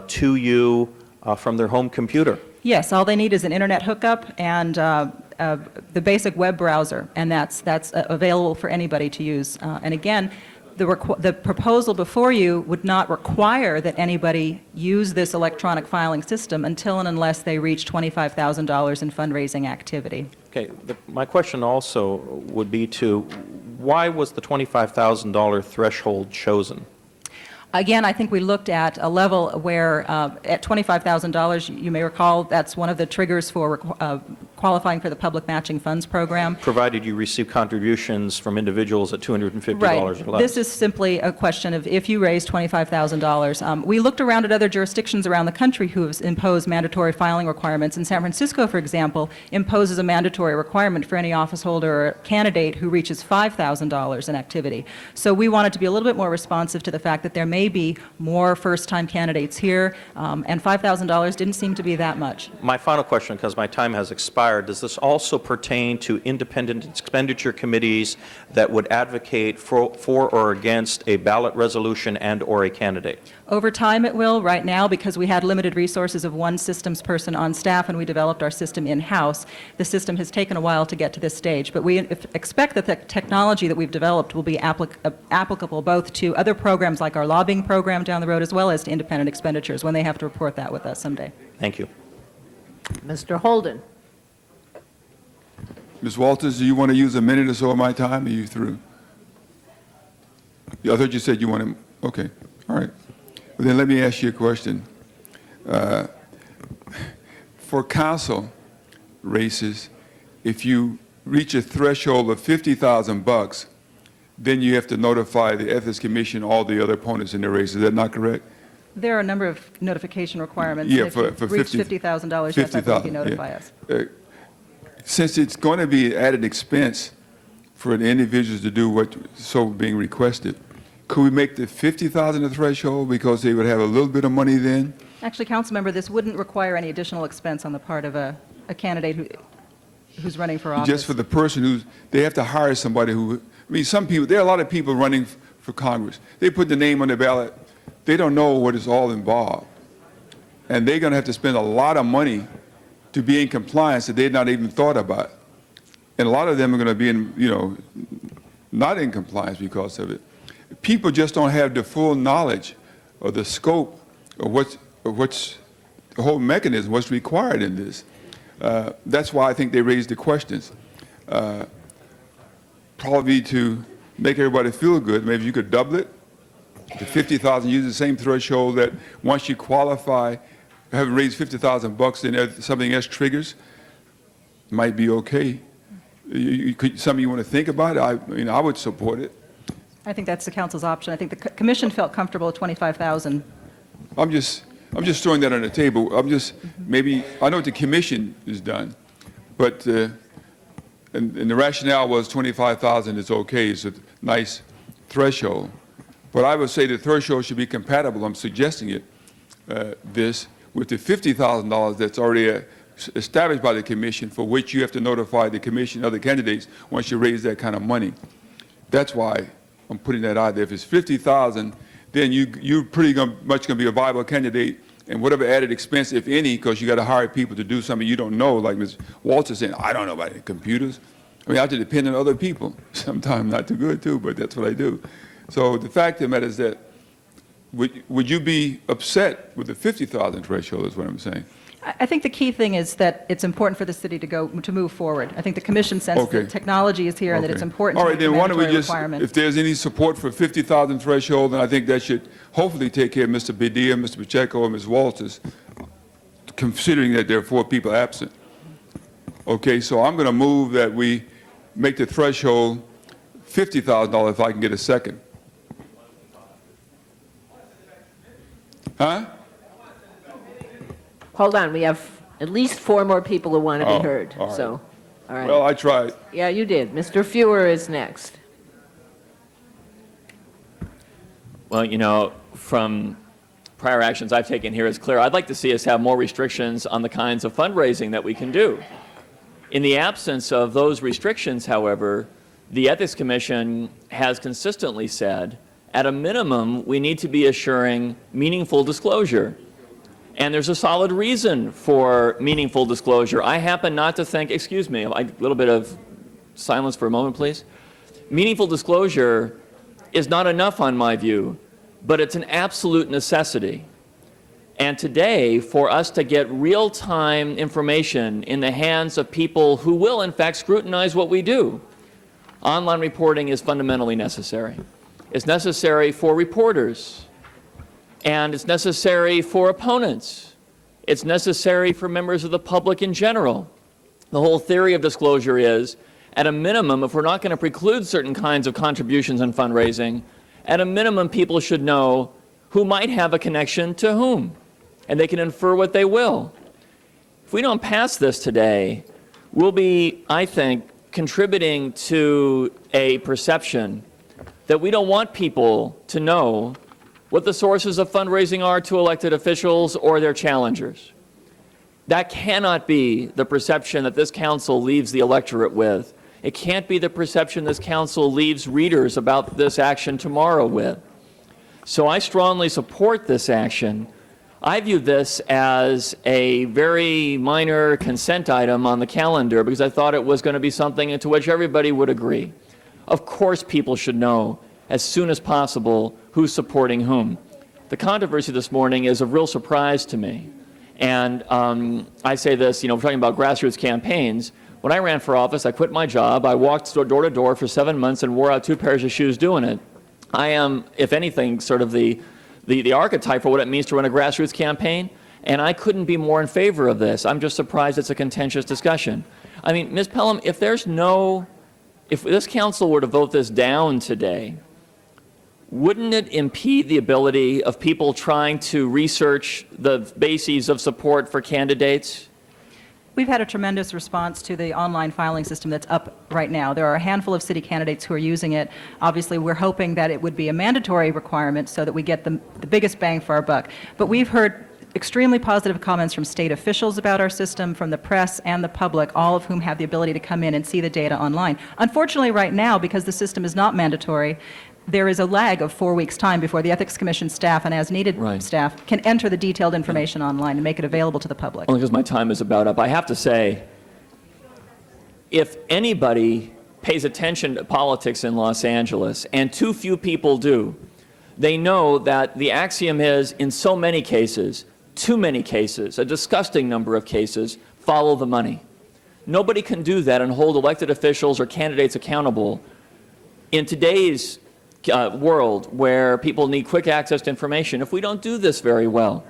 to you from their home computer? Yes, all they need is an internet hookup and the basic web browser, and that's available for anybody to use. And again, the proposal before you would not require that anybody use this electronic filing system until and unless they reach $25,000 in fundraising activity. Okay, my question also would be why was the $25,000 threshold chosen? Again, I think we looked at a level where at $25,000, you may recall, that's one of the triggers for qualifying for the public matching funds program. Provided you receive contributions from individuals at $250 Right. or less. This is simply a question of if you raise $25,000. We looked around at other jurisdictions around the country who have imposed mandatory filing requirements. In San Francisco, for example, imposes a mandatory requirement for any office holder or candidate who reaches $5,000 in activity. So we wanted to be a little bit more responsive to the fact that there may be more first-time candidates here, and $5,000 didn't seem to be that much. My final question, because my time has expired, does this also pertain to independent expenditure committees that would advocate for or against a ballot resolution and/or a candidate? Over time it will. Right now, because we had limited resources of one systems person on staff and we developed our system in-house, the system has taken a while to get to this stage. But we expect that the technology that we've developed will be applicable both to other programs like our lobbying program down the road, as well as to independent expenditures when they have to report that with us someday. Thank you. Mr. Holden. Ms. Walters, do you want to use a minute or so of my time, or are you through? I thought you said you wanted, okay, all right. Well, then let me ask you a question. For council races, if you reach a threshold of $50,000, then you have to notify the Ethics Commission, all the other opponents in the race. Is that not correct? There are a number of notification requirements. Yeah, If for you reach $50,000, yes, I believe you notify us. Since it's going to be at an expense for the individuals to do what's so being requested, could we make the $50,000 a threshold because they would have a little bit of money then? Actually, Councilmember, this wouldn't require any additional expense on the part of a candidate who's running for office. Just for the person they have to hire somebody who, I mean, there are a lot of people running for Congress. They put the name on the ballot. They don't know what is all involved. And they're going to have to spend a lot of money to be in compliance that they've not even thought about. And a lot of them are going to be not in compliance because of it. People just don't have the full knowledge of the scope of what's the whole mechanism, what's required in this. That's why I think they raised the questions. Probably to make everybody feel good, maybe you could double it to 50,000, use the same threshold that once you qualify, having raised 50,000 bucks, then something else triggers, might be okay. Something you want to think about? I would support it. I think that's the council's option. I think the commission felt comfortable at 25,000. I'm just throwing that on the table. Maybe, I know what the commission has done, but, and the rationale was 25,000 is okay, it's a nice threshold. But I would say the threshold should be compatible, I'm suggesting it, this, with the $50,000 that's already established by the commission, for which you have to notify the commission and other candidates once you raise that kind of money. That's why I'm putting that out there. If it's 50,000, then you're pretty much going to be a viable candidate, and whatever added expense, if any, because you got to hire people to do something you don't know, like Ms. Walter saying, I don't know about computers. I mean, I have to depend on other people. Sometimes not too good too, but that's what I do. So the fact of the matter is that, would you be upset with the 50,000 threshold is what I'm saying? I think the key thing is that it's important for the city to move forward. I think the commission senses Okay. that technology is here and that it's important All to right, make it a then why don't we mandatory just, requirement. if there's any support for 50,000 threshold, then I think that should hopefully take care of Mr. Bedia, Mr. Pacheco, and Ms. Walters, considering that there are 4 people absent. Okay, so I'm going to move that we make the threshold $50,000 if I can get a second. Huh? Hold on, we have at least 4 more people who want to Oh, be heard, all right. so, all right. Well, I tried. Yeah, you did. Mr. Fewer is next. Well, you know, from prior actions I've taken here, it's clear I'd like to see us have more restrictions on the kinds of fundraising that we can do. In the absence of those restrictions, however, the Ethics Commission has consistently said, at a minimum, we need to be assuring meaningful disclosure. And there's a solid reason for meaningful disclosure. I happen not to think, excuse me, a little bit of silence for a moment, please. Meaningful disclosure is not enough on my view, but it's an absolute necessity. And today, for us to get real-time information in the hands of people who will, in fact, scrutinize what we do, online reporting is fundamentally necessary. It's necessary for reporters, and it's necessary for opponents. It's necessary for members of the public in general. The whole theory of disclosure is, at a minimum, if we're not going to preclude certain kinds of contributions and fundraising, at a minimum, people should know who might have a connection to whom, and they can infer what they will. If we don't pass this today, we'll be, I think, contributing to a perception that we don't want people to know what the sources of fundraising are to elected officials or their challengers. That cannot be the perception that this council leaves the electorate with. It can't be the perception this council leaves readers about this action tomorrow with. So I strongly support this action. I view this as a very minor consent item on the calendar because I thought it was going to be something to which everybody would agree. Of course people should know as soon as possible who's supporting whom. The controversy this morning is a real surprise to me. And I say this, you know, we're talking about grassroots campaigns. When I ran for office, I quit my job. I walked door to door for 7 months and wore out 2 pairs of shoes doing it. I am, if anything, sort of the archetype for what it means to run a grassroots campaign. And I couldn't be more in favor of this. I'm just surprised it's a contentious discussion. I mean, Ms. Pelham, if this council were to vote this down today, wouldn't it impede the ability of people trying to research the bases of support for candidates? We've had a tremendous response to the online filing system that's up right now. There are a handful of city candidates who are using it. Obviously, we're hoping that it would be a mandatory requirement so that we get the biggest bang for our buck. But we've heard extremely positive comments from state officials about our system, from the press and the public, all of whom have the ability to come in and see the data online. Unfortunately, right now, because the system is not mandatory, there is a lag of 4 weeks' time before the Ethics Commission staff and as-needed staff can enter the detailed information online and make it available to the public. Only because my time is about up. I have to say, if anybody pays attention to politics in Los Angeles, and too few people do, they know that the axiom is, in so many cases, too many cases, a disgusting number of cases, follow the money. Nobody can do that and hold elected officials or candidates accountable in today's world where people need quick access to information if we don't do this very well.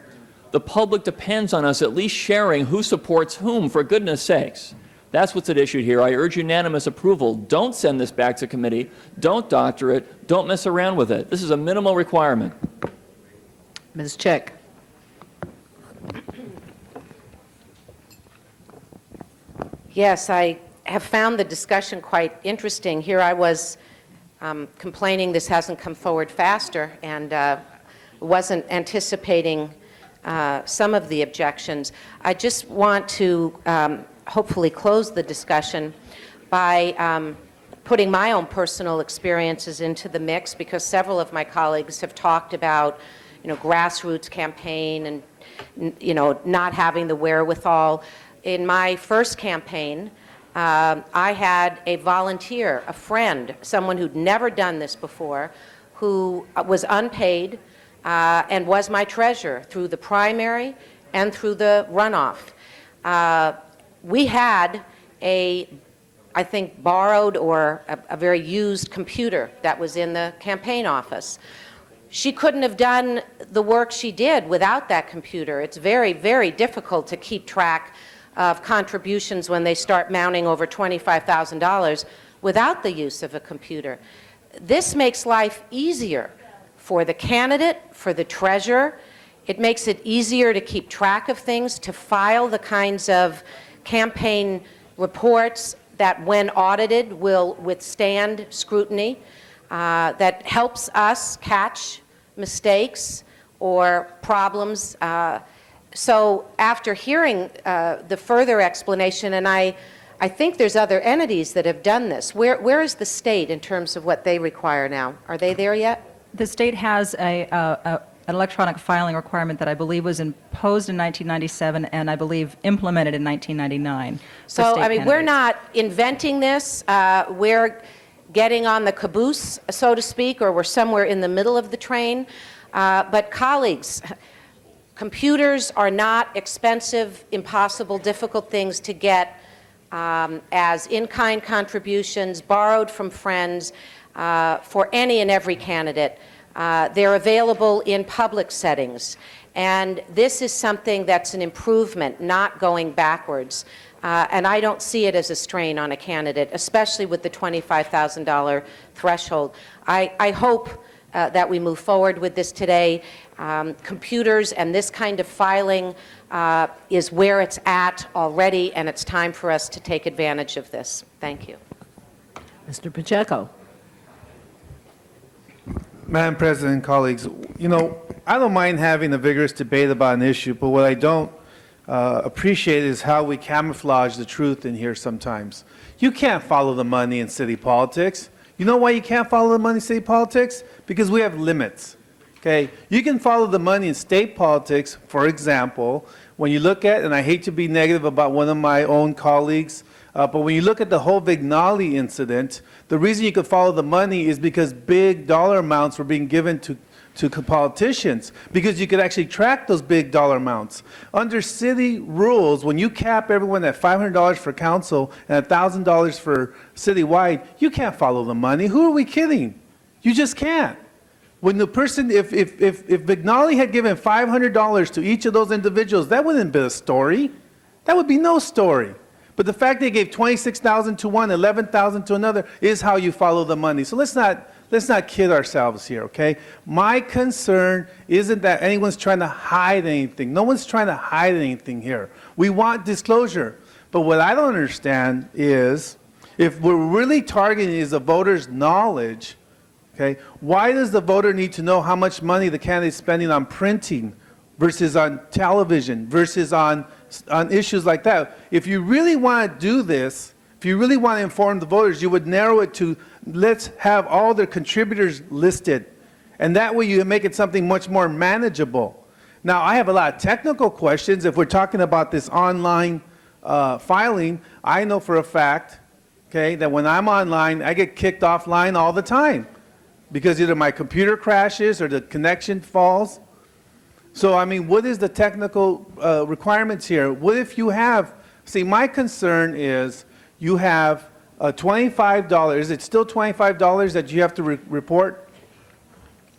The public depends on us at least sharing who supports whom, for goodness sakes. That's what's at issue here. I urge unanimous approval. Don't send this back to committee. Don't doctor it. Don't mess around with it. This is a minimal requirement. Ms. Chick. Yes, I have found the discussion quite interesting. Here I was complaining this hasn't come forward faster, and wasn't anticipating some of the objections. I just want to hopefully close the discussion by putting my own personal experiences into the mix, because several of my colleagues have talked about, grassroots campaign and, not having the wherewithal. In my first campaign, I had a volunteer, a friend, someone who'd never done this before, who was unpaid and was my treasurer through the primary and through the runoff. We had I think, borrowed or a very used computer that was in the campaign office. She couldn't have done the work she did without that computer. It's very, very difficult to keep track of contributions when they start mounting over $25,000 without the use of a computer. This makes life easier for the candidate, for the treasurer. It makes it easier to keep track of things, to file the kinds of campaign reports that, when audited, will withstand scrutiny, that helps us catch mistakes or problems. So after hearing the further explanation, and I think there's other entities that have done this, where is the state in terms of what they require now? Are they there yet? The state has an electronic filing requirement that I believe was imposed in 1997 and I believe implemented in 1999. So, we're not inventing this. We're getting on the caboose, so to speak, or we're somewhere in the middle of the train. But colleagues, computers are not expensive, impossible, difficult things to get as in-kind contributions borrowed from friends for any and every candidate. They're available in public settings. And this is something that's an improvement, not going backwards. And I don't see it as a strain on a candidate, especially with the $25,000 threshold. I hope that we move forward with this today. Computers and this kind of filing is where it's at already, and it's time for us to take advantage of this. Thank you. Mr. Pacheco. Madam President, colleagues, I don't mind having a vigorous debate about an issue, but what I don't appreciate is how we camouflage the truth in here sometimes. You can't follow the money in city politics. You know why you can't follow the money in city politics? Because we have limits. Okay? You can follow the money in state politics, for example, when you look at, and I hate to be negative about one of my own colleagues, but when you look at the whole Vignali incident, the reason you could follow the money is because big dollar amounts were being given to politicians, because you could actually track those big dollar amounts. Under city rules, when you cap everyone at $500 for council and $1,000 for citywide, you can't follow the money. Who are we kidding? You just can't. When the person, if Vignali had given $500 to each of those individuals, that wouldn't be a story. That would be no story. But the fact they gave $26,000 to one, $11,000 to another is how you follow the money. So let's not kid ourselves here, okay? My concern isn't that anyone's trying to hide anything. No one's trying to hide anything here. We want disclosure. But what I don't understand is, if we're really targeting is the voter's knowledge, okay, why does the voter need to know how much money the candidate's spending on printing versus on television versus on issues like that? If you really want to do this, if you really want to inform the voters, you would narrow it to, let's have all their contributors listed. And that way you make it something much more manageable. Now, I have a lot of technical questions. If we're talking about this online filing, I know for a fact, okay, that when I'm online, I get kicked offline all the time because either my computer crashes or the connection falls. So, I mean, what is the technical requirements here? What if you have, see, my concern is you have $25, is it still $25 that you have to report?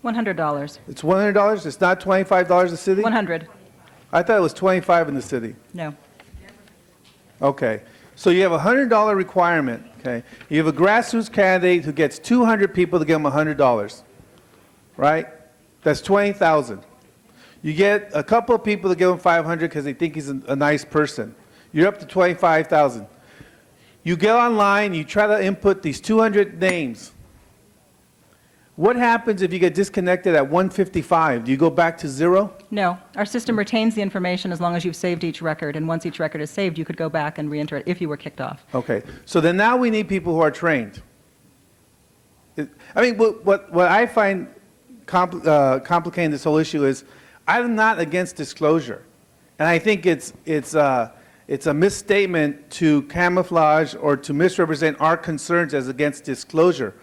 $100. It's $100? It's not $25 a city? 100. I thought it was 25 in the city. No. Okay. So you have a $100 requirement, okay? You have a grassroots candidate who gets 200 people to give them $100, right? That's 20,000. You get a couple of people to give him 500 because they think he's a nice person. You're up to 25,000. You get online, you try to input these 200 names. What happens if you get disconnected at 155? Do you go back to zero? No. Our system retains the information as long as you've saved each record, and once each record is saved, you could go back and re-enter it if you were kicked off. Okay. So then now we need people who are trained. I mean, what I find complicating this whole issue is I'm not against disclosure. And I think it's a misstatement to camouflage or to misrepresent our concerns as against disclosure.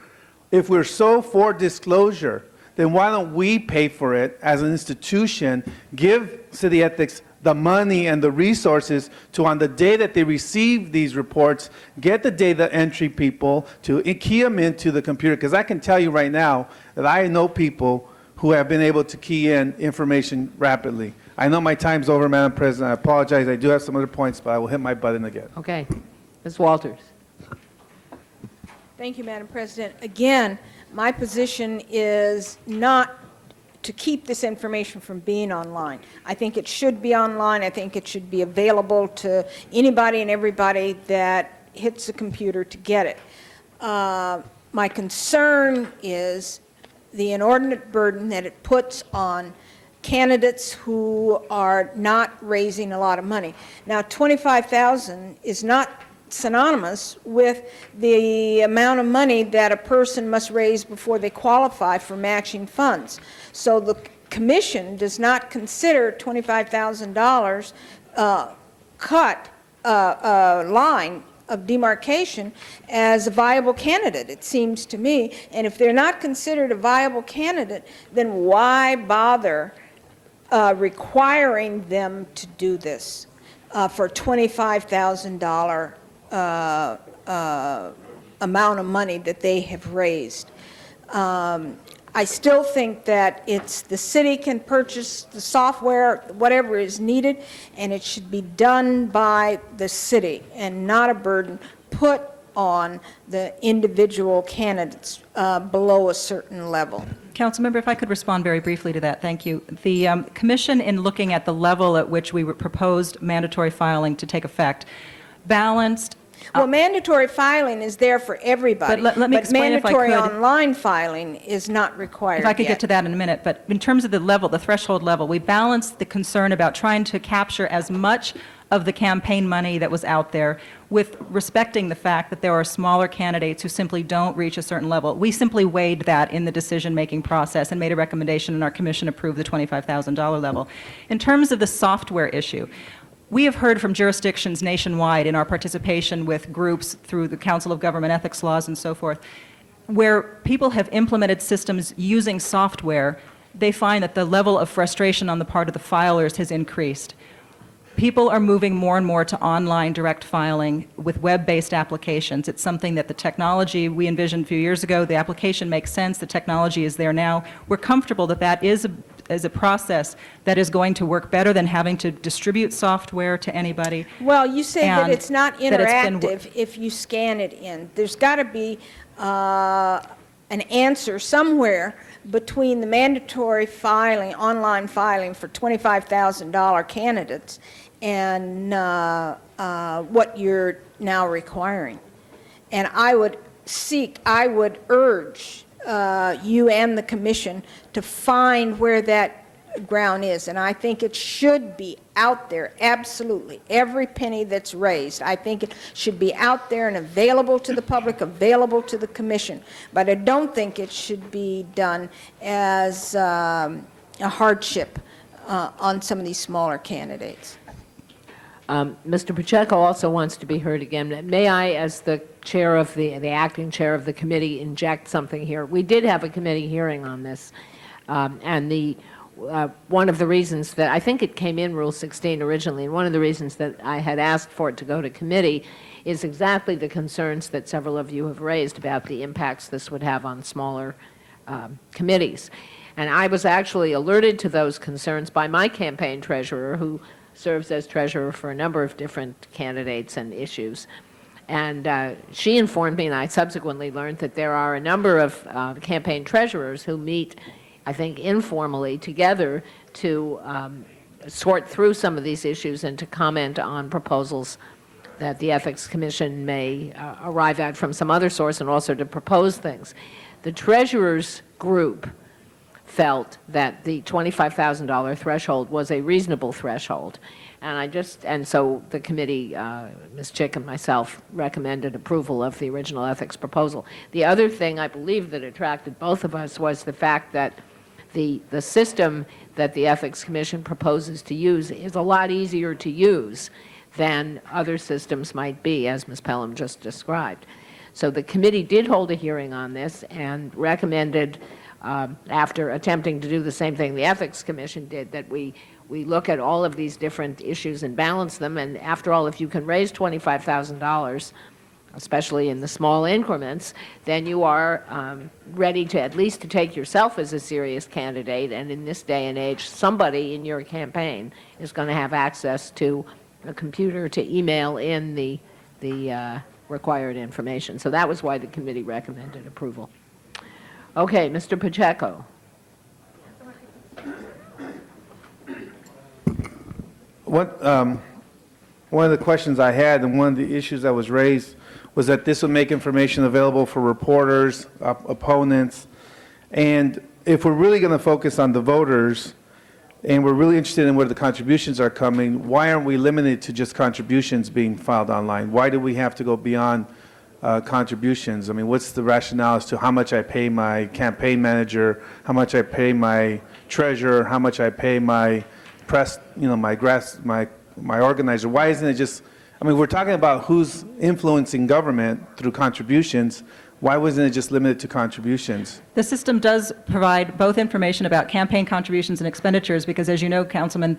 If we're so for disclosure, then why don't we pay for it as an institution, give City Ethics the money and the resources to, on the day that they receive these reports, get the data entry people to key them into the computer. Because I can tell you right now that I know people who have been able to key in information rapidly. I know my time's over, Madam President. I apologize. I do have some other points, but I will hit my button again. Okay. Ms. Walters. Thank you, Madam President. Again, my position is not to keep this information from being online. I think it should be online. I think it should be available to anybody and everybody that hits the computer to get it. My concern is the inordinate burden that it puts on candidates who are not raising a lot of money. Now, $25,000 is not synonymous with the amount of money that a person must raise before they qualify for matching funds. So the commission does not consider $25,000 cut line of demarcation as a viable candidate, it seems to me. And if they're not considered a viable candidate, then why bother requiring them to do this for $25,000 amount of money that they have raised? I still think that the city can purchase the software, whatever is needed, and it should be done by the city and not a burden put on the individual candidates below a certain level. Councilmember, if I could respond very briefly to that, thank you. The commission, in looking at the level at which we proposed mandatory filing to take effect, balanced. Well, mandatory filing is there for everybody. But let me explain if I could. Mandatory online filing is not required If I could yet. get to that in a minute, but in terms of the level, the threshold level, we balanced the concern about trying to capture as much of the campaign money that was out there with respecting the fact that there are smaller candidates who simply don't reach a certain level. We simply weighed that in the decision-making process and made a recommendation, and our commission approved the $25,000 level. In terms of the software issue, we have heard from jurisdictions nationwide in our participation with groups through the Council of Government Ethics Laws and so forth, where people have implemented systems using software, they find that the level of frustration on the part of the filers has increased. People are moving more and more to online direct filing with web-based applications. It's something that the technology we envisioned a few years ago, the application makes sense, the technology is there now. We're comfortable that that is a process that is going to work better than having to distribute software to anybody. Well, you say that And it's not that it's been interactive if you scan it in. There's got to be an answer somewhere between the mandatory filing, online filing for $25,000 candidates and what you're now requiring. And I would urge you and the commission to find where that ground is. And I think it should be out there, absolutely. Every penny that's raised, I think it should be out there and available to the public, available to the commission. But I don't think it should be done as a hardship on some of these smaller candidates. Mr. Pacheco also wants to be heard again. May I, as the chair of the acting chair of the committee, inject something here? We did have a committee hearing on this, and one of the reasons that, I think it came in Rule 16 originally, and one of the reasons that I had asked for it to go to committee is exactly the concerns that several of you have raised about the impacts this would have on smaller committees. And I was actually alerted to those concerns by my campaign treasurer, who serves as treasurer for a number of different candidates and issues. And she informed me, and I subsequently learned that there are a number of campaign treasurers who meet, I think, informally together to sort through some of these issues and to comment on proposals that the Ethics Commission may arrive at from some other source, and also to propose things. The treasurers group felt that the $25,000 threshold was a reasonable threshold. And so the committee, Ms. Chick and myself, recommended approval of the original ethics proposal. The other thing I believe that attracted both of us was the fact that the system that the Ethics Commission proposes to use is a lot easier to use than other systems might be, as Ms. Pelham just described. So the committee did hold a hearing on this and recommended, after attempting to do the same thing the Ethics Commission did, that we look at all of these different issues and balance them. And after all, if you can raise $25,000, especially in the small increments, then you are ready to at least to take yourself as a serious candidate. And in this day and age, somebody in your campaign is going to have access to a computer to email in the required information. So that was why the committee recommended approval. Okay, Mr. Pacheco. One of the questions I had, and one of the issues that was raised, was that this would make information available for reporters, opponents, and if we're really going to focus on the voters, and we're really interested in where the contributions are coming, why aren't we limited to just contributions being filed online? Why do we have to go beyond contributions? I mean, what's the rationale as to how much I pay my campaign manager, how much I pay my treasurer, how much I pay my press, my organizer? Why isn't it just, I mean, we're talking about who's influencing government through contributions. Why wasn't it just limited to contributions? The system does provide both information about campaign contributions and expenditures because, as you know, Councilman,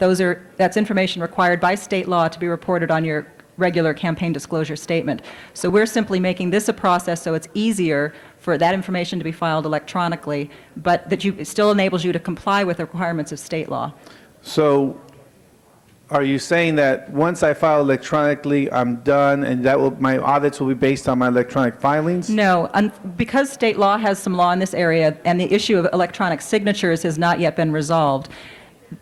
that's information required by state law to be reported on your regular campaign disclosure statement. So we're simply making this a process so it's easier for that information to be filed electronically, but that it still enables you to comply with the requirements of state law. So are you saying that once I file electronically, I'm done, and my audits will be based on my electronic filings? No, because state law has some law in this area, and the issue of electronic signatures has not yet been resolved,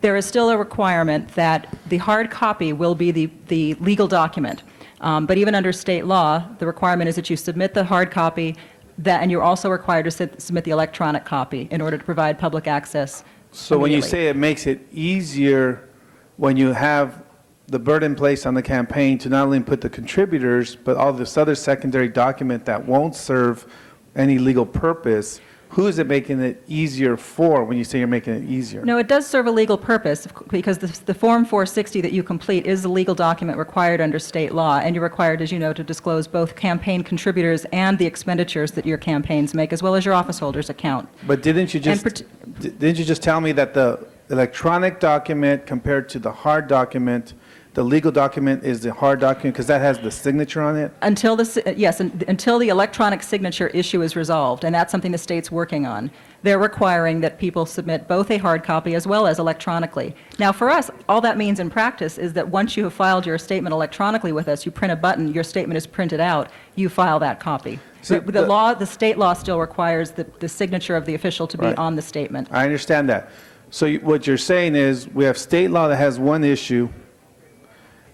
there is still a requirement that the hard copy will be the legal document. But even under state law, the requirement is that you submit the hard copy, and you're also required to submit the electronic copy in order to provide public access. So when you say it makes it easier when you have the burden placed on the campaign to not only put the contributors, but all this other secondary document that won't serve any legal purpose, who is it making it easier for when you say you're making it easier? No, it does serve a legal purpose because the Form 460 that you complete is a legal document required under state law, and you're required, as you know, to disclose both campaign contributors and the expenditures that your campaigns make, as well as your office holders' account. But didn't you just tell me that the electronic document compared to the hard document, the legal document is the hard document because that has the signature on it? Until the electronic signature issue is resolved, and that's something the state's working on. They're requiring that people submit both a hard copy as well as electronically. Now, for us, all that means in practice is that once you have filed your statement electronically with us, you print a button, your statement is printed out, you file that copy. So the state law still requires the signature of the official to be Right. on the statement. I understand that. So what you're saying is we have state law that has one issue,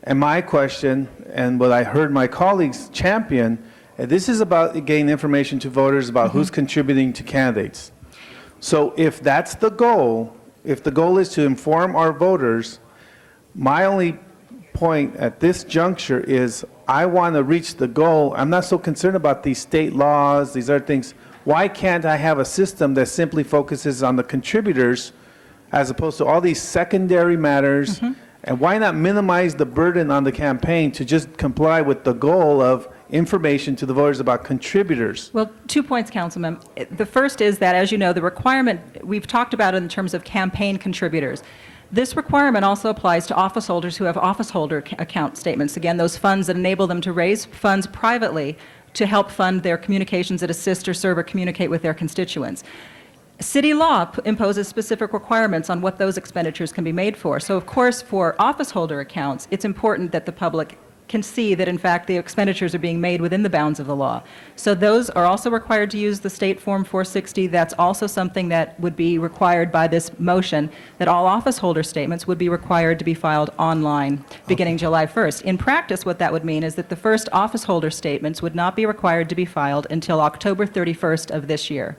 and my question, and what I heard my colleagues champion, this is about getting information to voters about who's contributing to candidates. So if that's the goal, if the goal is to inform our voters, my only point at this juncture is I want to reach the goal. I'm not so concerned about these state laws, these other things. Why can't I have a system that simply focuses on the contributors as opposed to all these secondary matters? And why not minimize the burden on the campaign to just comply with the goal of information to the voters about contributors. Well, 2 points, Councilman. The first is that, as you know, the requirement, we've talked about it in terms of campaign contributors. This requirement also applies to office holders who have office holder account statements. Again, those funds that enable them to raise funds privately to help fund their communications that assist or serve or communicate with their constituents. City law imposes specific requirements on what those expenditures can be made for. So, of course, for office holder accounts, it's important that the public can see that, in fact, the expenditures are being made within the bounds of the law. So those are also required to use the State Form 460. That's also something that would be required by this motion, that all office holder statements would be required to be filed online beginning July 1st. In practice, what that would mean is that the first office holder statements would not be required to be filed until October 31st of this year.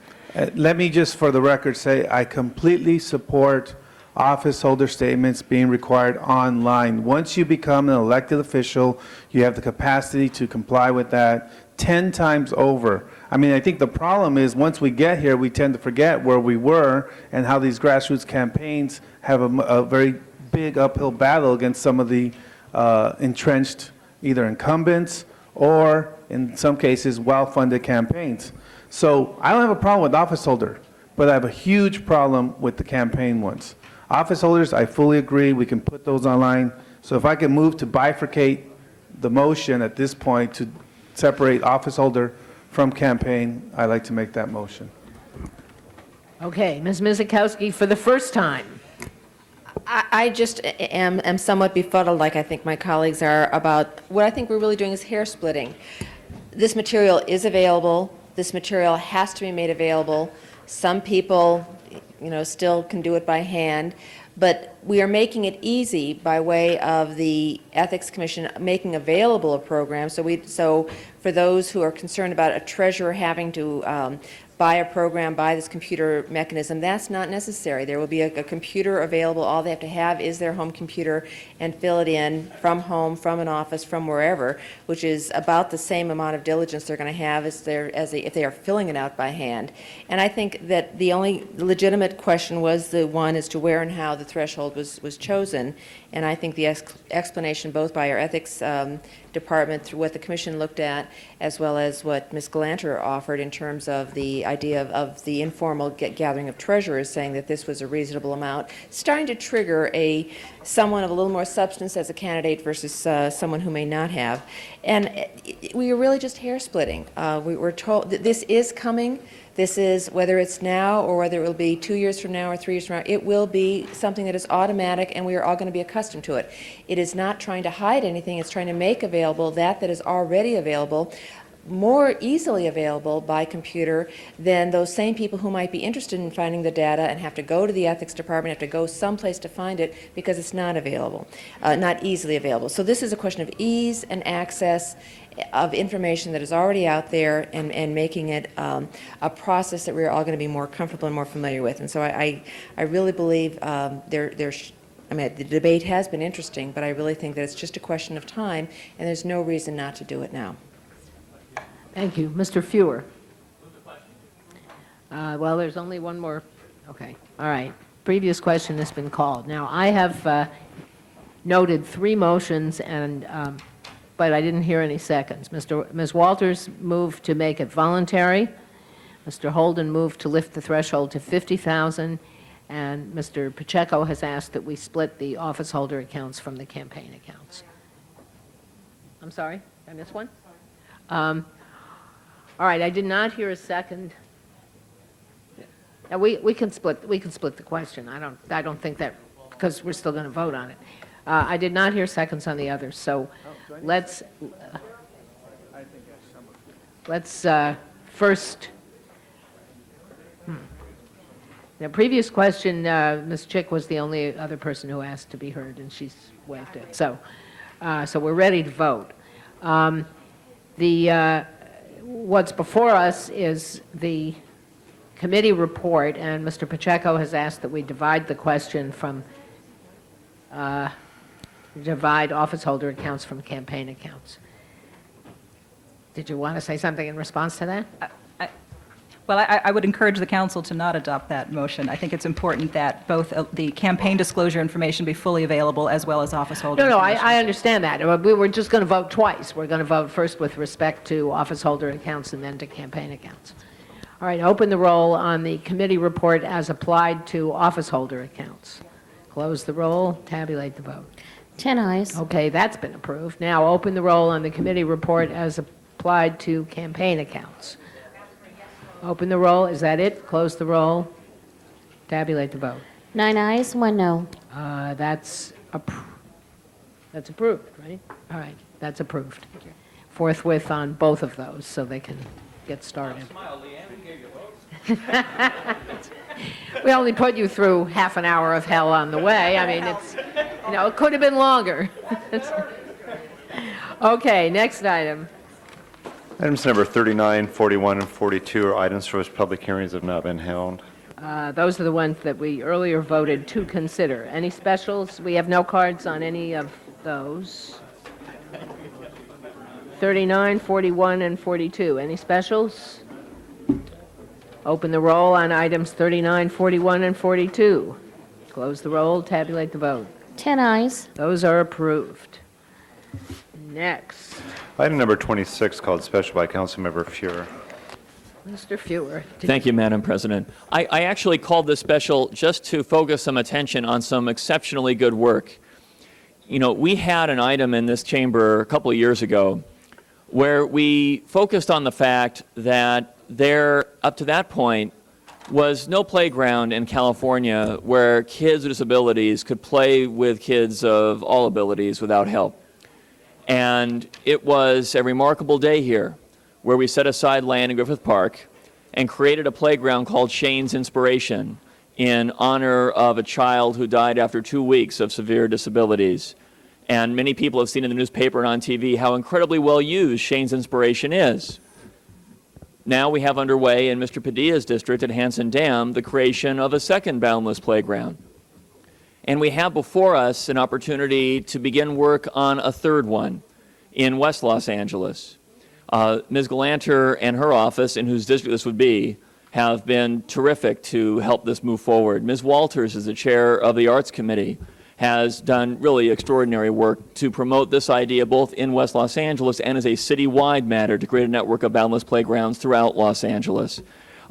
Let me just, for the record, say I completely support office holder statements being required online. Once you become an elected official, you have the capacity to comply with that 10 times over. I mean, I think the problem is once we get here, we tend to forget where we were and how these grassroots campaigns have a very big uphill battle against some of the entrenched either incumbents or, in some cases, well-funded campaigns. So I don't have a problem with office holder, but I have a huge problem with the campaign ones. Office holders, I fully agree, we can put those online. So if I can move to bifurcate the motion at this point to separate office holder from campaign, I'd like to make that motion. Okay, Ms. Mizikowski, for the first time. I just am somewhat befuddled, like I think my colleagues are, about what I think we're really doing is hair splitting. This material is available. This material has to be made available. Some people, still can do it by hand, but we are making it easy by way of the Ethics Commission making available a program. So for those who are concerned about a treasurer having to buy a program, buy this computer mechanism, that's not necessary. There will be a computer available. All they have to have is their home computer and fill it in from home, from an office, from wherever, which is about the same amount of diligence they're going to have as if they are filling it out by hand. And I think that the only legitimate question was the one as to where and how the threshold was chosen. And I think the explanation both by our ethics department through what the commission looked at, as well as what Ms. Galanter offered in terms of the idea of the informal gathering of treasurers, saying that this was a reasonable amount, starting to trigger someone of a little more substance as a candidate versus someone who may not have. And we are really just hair splitting. We were told that this is coming. This is, whether it's now or whether it will be 2 years from now or 3 years from now, it will be something that is automatic and we are all going to be accustomed to it. It is not trying to hide anything. It's trying to make available that is already available, more easily available by computer than those same people who might be interested in finding the data and have to go to the ethics department, have to go someplace to find it because it's not available, not easily available. So this is a question of ease and access of information that is already out there and making it a process that we're all going to be more comfortable and more familiar with. And so I really believe the debate has been interesting, but I really think that it's just a question of time, and there's no reason not to do it now. Thank you. Mr. Fewer. Well, there's only one more. Okay. All right. Previous question has been called. Now, I have noted 3 motions, but I didn't hear any seconds. Ms. Walters moved to make it voluntary. Mr. Holden moved to lift the threshold to $50,000, and Mr. Pacheco has asked that we split the office holder accounts from the campaign accounts. I'm sorry, did I miss one? All right, I did not hear a second. Now, we can split the question. I don't think that, because we're still going to vote on it. I did not hear seconds on the others, so let's first. The previous question, Ms. Chick was the only other person who asked to be heard, and she's waived it. So we're ready to vote. What's before us is the committee report, and Mr. Pacheco has asked that we divide the question from divide office holder accounts from campaign accounts. Did you want to say something in response to that? Well, I would encourage the council to not adopt that motion. I think it's important that both the campaign disclosure information be fully available as well as office holder No, information. I understand that. We were just going to vote twice. We're going to vote first with respect to office holder accounts and then to campaign accounts. All right, open the roll on the committee report as applied to office holder accounts. Close the roll, tabulate the vote. 10 eyes. Okay, that's been approved. Now open the roll on the committee report as applied to campaign accounts. Open the roll, is that it? Close the roll, tabulate the vote. 9 eyes, 1 no. That's approved, right? All right, that's approved. Forthwith on both of those, so they can get started. We only put you through half an hour of hell on the way. I mean, it's, it could have been longer. Okay, next item. Items number 39, 41, and 42 are items for which public hearings have not been held. Those are the ones that we earlier voted to consider. Any specials? We have no cards on any of those. 39, 41, and 42. Any specials? Open the roll on items 39, 41, and 42. Close the roll, tabulate the vote. 10 eyes. Those are approved. Next, Item number 26, called special by Councilmember Fuhr. Mr. Fewer. Thank you, Madam President. I actually called this special just to focus some attention on some exceptionally good work. We had an item in this chamber a couple of years ago where we focused on the fact that there, up to that point, was no playground in California where kids with disabilities could play with kids of all abilities without help. And it was a remarkable day here where we set aside land in Griffith Park and created a playground called Shane's Inspiration in honor of a child who died after 2 weeks of severe disabilities. And many people have seen in the newspaper and on TV how incredibly well used Shane's Inspiration is. Now we have underway in Mr. Padilla's district at Hanson Dam the creation of a second boundless playground. And we have before us an opportunity to begin work on a third one in West Los Angeles. Ms. Galanter and her office, in whose district this would be, have been terrific to help this move forward. Ms. Walters, as the chair of the Arts Committee, has done really extraordinary work to promote this idea both in West Los Angeles and as a citywide matter to create a network of boundless playgrounds throughout Los Angeles.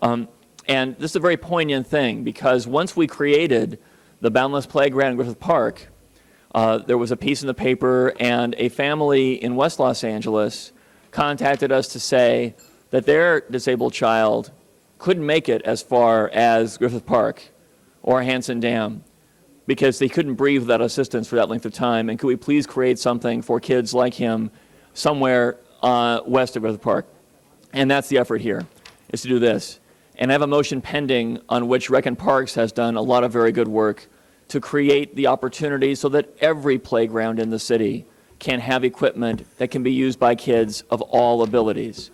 And this is a very poignant thing because once we created the boundless playground in Griffith Park, there was a piece in the paper and a family in West Los Angeles contacted us to say that their disabled child couldn't make it as far as Griffith Park or Hanson Dam because they couldn't breathe without assistance for that length of time, and could we please create something for kids like him somewhere west of Griffith Park? And that's the effort here, is to do this. And I have a motion pending on which Rec and Parks has done a lot of very good work to create the opportunity so that every playground in the city can have equipment that can be used by kids of all abilities.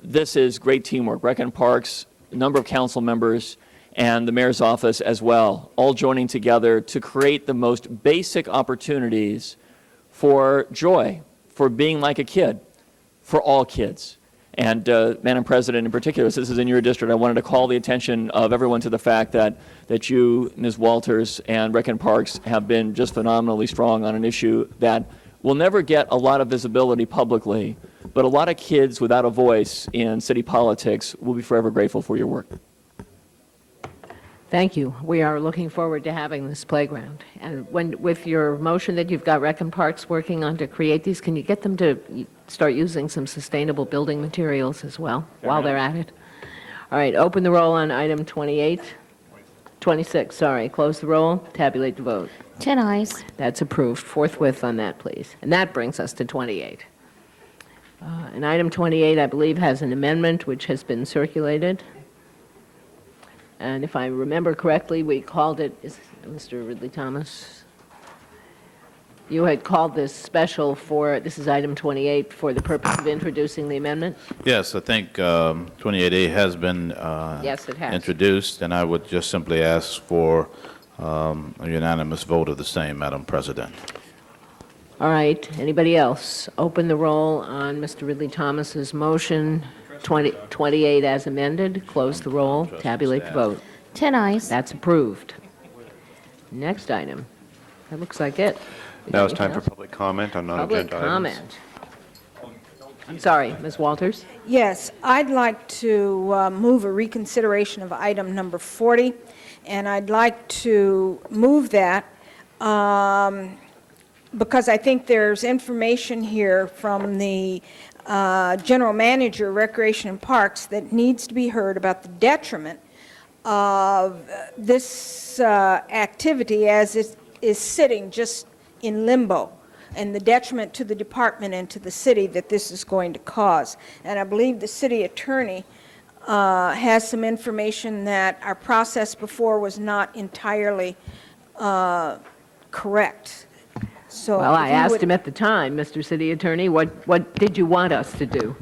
This is great teamwork. Rec and Parks, a number of council members, and the mayor's office as well, all joining together to create the most basic opportunities for joy, for being like a kid, for all kids. And Madam President, in particular, since this is in your district, I wanted to call the attention of everyone to the fact that you, Ms. Walters, and Rec and Parks have been just phenomenally strong on an issue that will never get a lot of visibility publicly, but a lot of kids without a voice in city politics will be forever grateful for your work. Thank you. We are looking forward to having this playground. And with your motion that you've got Rec and Parks working on to create these, can you get them to start using some sustainable building materials as well while they're at it? All right, open the roll on item 26, sorry. Close the roll, tabulate the vote. 10 eyes. That's approved. Forthwith on that, please. And that brings us to 28. And item 28, I believe, has an amendment which has been circulated. And if I remember correctly, we called it, Mr. Ridley Thomas, you had called this special for, this is item 28, for the purpose of introducing the amendment? Yes, I think 28A has been Yes, it has. introduced, and I would just simply ask for a unanimous vote of the same, Madam President. All right, anybody else? Open the roll on Mr. Ridley Thomas's motion. 28 as amended. Close the roll, tabulate the vote. 10 eyes. That's approved. Next item. That looks like it. Now it's time for public comment on Public non-agenda items. comment. I'm sorry, Ms. Walters? Yes, I'd like to move a reconsideration of item number 40, and I'd like to move that because I think there's information here from the General Manager of Recreation and Parks that needs to be heard about the detriment of this activity as it is sitting just in limbo, and the detriment to the department and to the city that this is going to cause. And I believe the city attorney has some information that our process before was not entirely correct. So Well, I if you asked would- him at the time, Mr. City Attorney, what did you want us to do?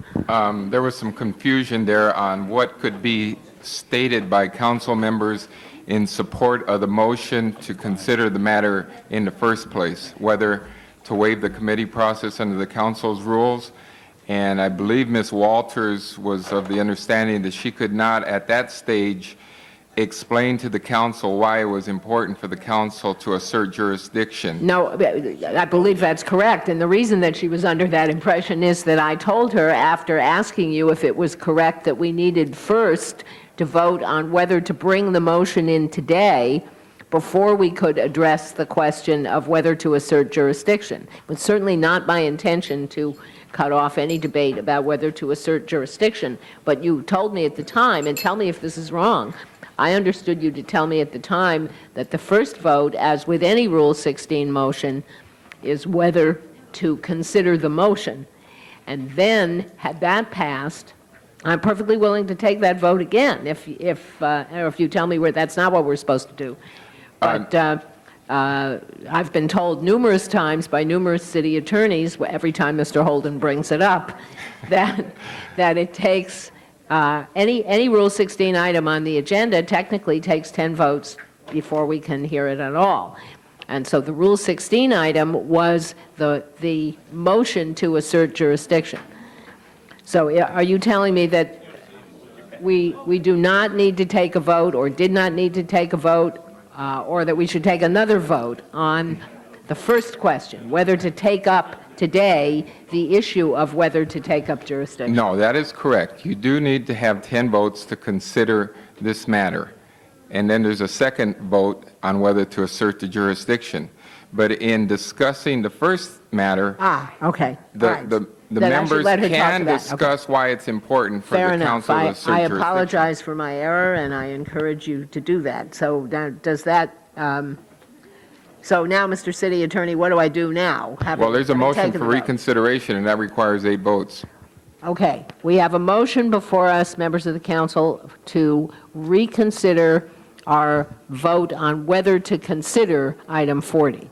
There was some confusion there on what could be stated by council members in support of the motion to consider the matter in the first place, whether to waive the committee process under the council's rules. And I believe Ms. Walters was of the understanding that she could not, at that stage, explain to the council why it was important for the council to assert jurisdiction. No, I believe that's correct, and the reason that she was under that impression is that I told her, after asking you if it was correct, that we needed first to vote on whether to bring the motion in today before we could address the question of whether to assert jurisdiction. It was certainly not my intention to cut off any debate about whether to assert jurisdiction, but you told me at the time, and tell me if this is wrong, I understood you to tell me at the time that the first vote, as with any Rule 16 motion, is whether to consider the motion. And then, had that passed, I'm perfectly willing to take that vote again if you tell me that's not what we're supposed to do. But I've been told numerous times by numerous city attorneys, every time Mr. Holden brings it up, that it takes any Rule 16 item on the agenda technically takes 10 votes before we can hear it at all. And so the Rule 16 item was the motion to assert jurisdiction. So are you telling me that we do not need to take a vote or did not need to take a vote, or that we should take another vote on the first question, whether to take up today the issue of whether to take up jurisdiction? No, that is correct. You do need to have 10 votes to consider this matter. And then there's a second vote on whether to assert the jurisdiction. But in discussing the first matter, Okay. the All right. the Then I should members let her talk can to that. Okay. discuss why it's important for Fair the enough. council to assert I jurisdiction. apologize for my error, and I encourage you to do that. So now, does that, so now, Mr. City Attorney, what do I do now? Well, there's a Having motion taken for the vote? reconsideration, and that requires 8 votes. Okay, we have a motion before us, members of the council, to reconsider our vote on whether to consider item 40.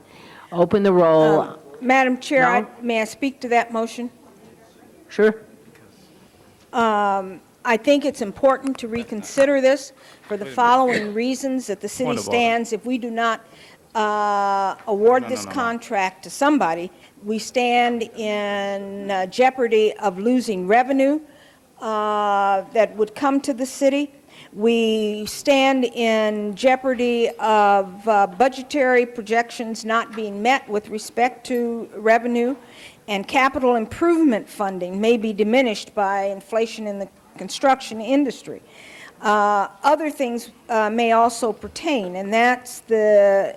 Open the roll. Madam Chair, No? may I speak to that motion? Sure. I think it's important to reconsider this for the following reasons that the city Point of order. stands. If we do not award this contract to somebody, we stand in jeopardy of losing revenue that would come to the city. We stand in jeopardy of budgetary projections not being met with respect to revenue, and capital improvement funding may be diminished by inflation in the construction industry. Other things may also pertain, and that's the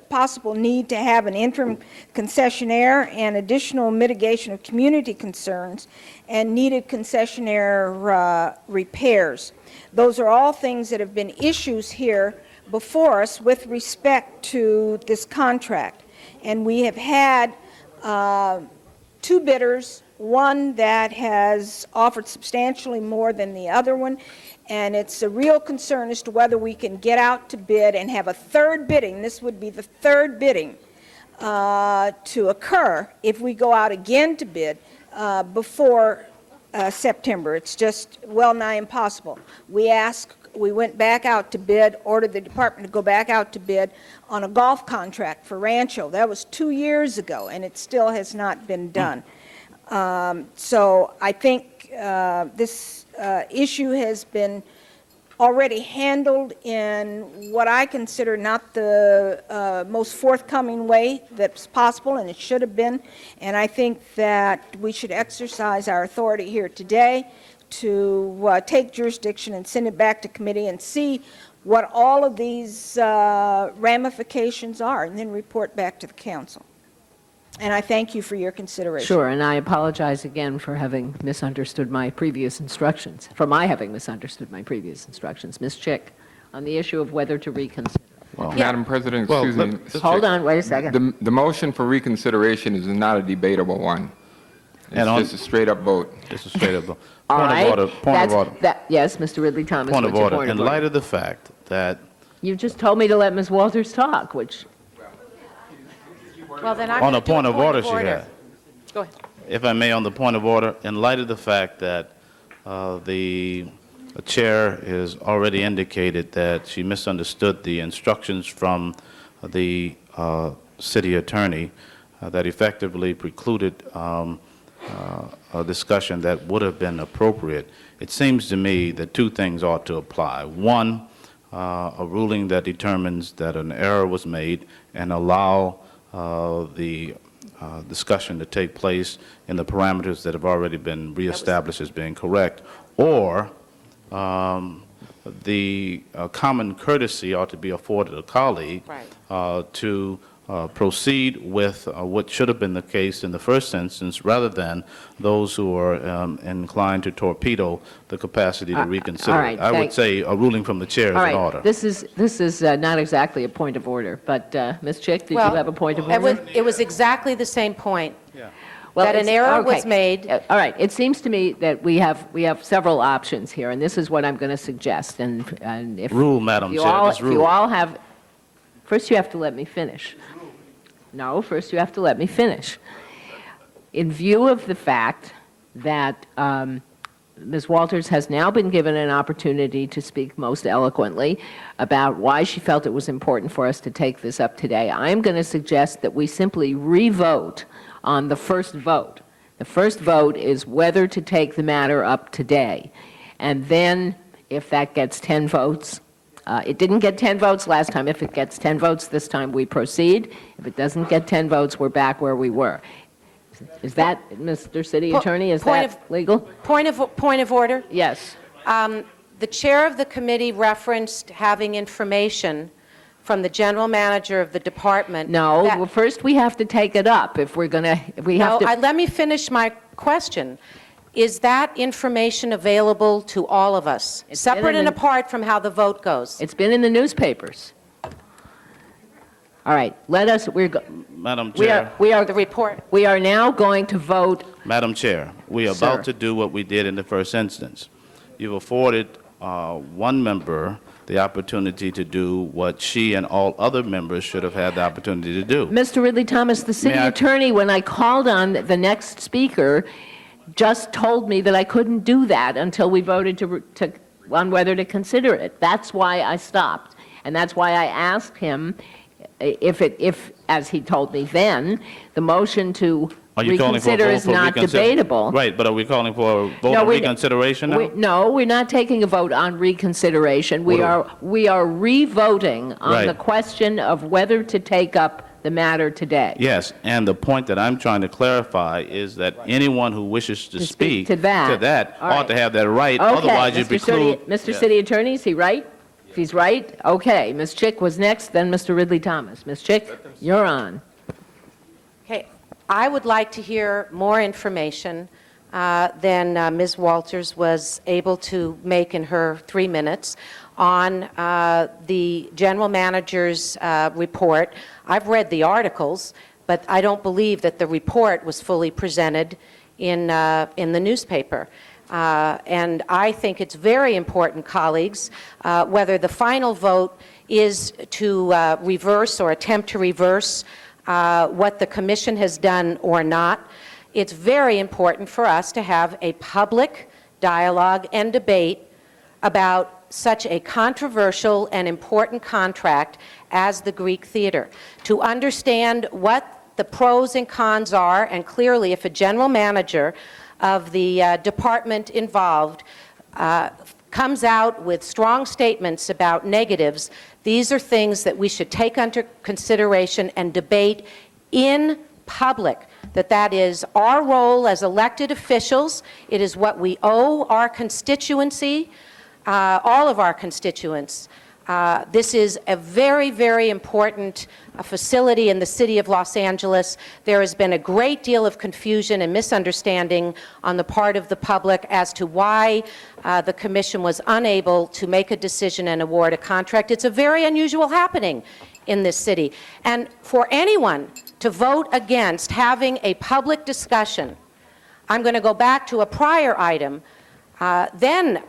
possible need to have an interim concessionaire and additional mitigation of community concerns and needed concessionaire repairs. Those are all things that have been issues here before us with respect to this contract. And we have had 2 bidders, one that has offered substantially more than the other one, and it's a real concern as to whether we can get out to bid and have a third bidding. This would be the third bidding to occur if we go out again to bid before September. It's just well nigh impossible. We went back out to bid, ordered the department to go back out to bid on a golf contract for Rancho. That was 2 years ago, and it still has not been done. So I think this issue has been already handled in what I consider not the most forthcoming way that's possible, and it should have been. And I think that we should exercise our authority here today to take jurisdiction and send it back to committee and see what all of these ramifications are, and then report back to the council. And I thank you for your consideration. Sure, and I apologize again for having misunderstood my previous instructions, for my having misunderstood my previous instructions. Ms. Chick, on the issue of whether to reconsider. Madam President, excuse me. Ms. Hold Chick, on, wait a second. The motion for reconsideration is not a debatable one. It's just a straight-up vote. Just a straight-up vote. All Point right. of order, point of order. Yes, Mr. Ridley Thomas, Point of what's your order. point In of order? light of the fact that You just told me to let Ms. Walters talk, which, Well, then I'm on going a to do point of order she had. Go ahead. If I may, on the point of order, in light of the fact that the chair has already indicated that she misunderstood the instructions from the city attorney that effectively precluded a discussion that would have been appropriate, it seems to me that two things ought to apply. One, a ruling that determines that an error was made and allow the discussion to take place in the parameters that have already been reestablished as being correct, or the common courtesy ought to be afforded a colleague to proceed with what should have been the case in the first instance, rather than those who are inclined to torpedo the capacity to reconsider. all right, I would thank- say a ruling from the chair is all in right, order. this is not exactly a point of order, but Ms. Chick, did you have a point of order? It was exactly the same point. Well, That an it's- error okay. was made. All right, it seems to me that we have several options here, and this is what I'm going to suggest, and if... Rule, Madam you Chair, all- just If you rule. all have, first you have to let me finish. No, first you have to let me finish. In view of the fact that Ms. Walters has now been given an opportunity to speak most eloquently about why she felt it was important for us to take this up today, I am going to suggest that we simply re-vote on the first vote. The first vote is whether to take the matter up today. And then, if that gets 10 votes, it didn't get 10 votes last time. If it gets 10 votes this time, we proceed. If it doesn't get 10 votes, we're back where we were. Is that, Mr. City Attorney, is that legal? Point of order. Yes. The chair of the committee referenced having information from the general manager of the department. No, that- well, first we have to take it up if we're going to, we have to... let me finish my question. Is that information available to all of us, separate and apart from how the vote goes? It's been in the newspapers. All right, let us, Madam Chair. we are, The report. we are now going to vote. Madam Chair, we are Sir. about to do what we did in the first instance. You've afforded one member the opportunity to do what she and all other members should have had the opportunity to do. Mr. Ridley Thomas, the city May I- attorney, when I called on the next speaker, just told me that I couldn't do that until we voted on whether to consider it. That's why I stopped. And that's why I asked him if, as he told me then, the motion to Are you calling for a reconsider vote is for not debatable. Right, but are we calling for a vote No, on we- reconsideration now? No, we're not taking a vote on reconsideration. We are re-voting on Right. the question of whether to take up the matter today. Yes, and the point that I'm trying to clarify is that anyone who wishes to speak to that. All ought right. to have that right. Okay, Otherwise, you preclude. Mr. City Attorney, is he right? If he's right, okay. Ms. Chick was next, then Mr. Ridley Thomas. Ms. Chick, you're on. Okay, I would like to hear more information than Ms. Walters was able to make in her 3 minutes on the general manager's report. I've read the articles, but I don't believe that the report was fully presented in the newspaper. And I think it's very important, colleagues, whether the final vote is to reverse or attempt to reverse what the commission has done or not. It's very important for us to have a public dialogue and debate about such a controversial and important contract as the Greek Theater, to understand what the pros and cons are, and clearly if a general manager of the department involved comes out with strong statements about negatives, these are things that we should take under consideration and debate in public. That is our role as elected officials. It is what we owe our constituency, all of our constituents. This is a very, very important facility in the city of Los Angeles. There has been a great deal of confusion and misunderstanding on the part of the public as to why the commission was unable to make a decision and award a contract. It's a very unusual happening in this city. And for anyone to vote against having a public discussion, I'm going to go back to a prior item, then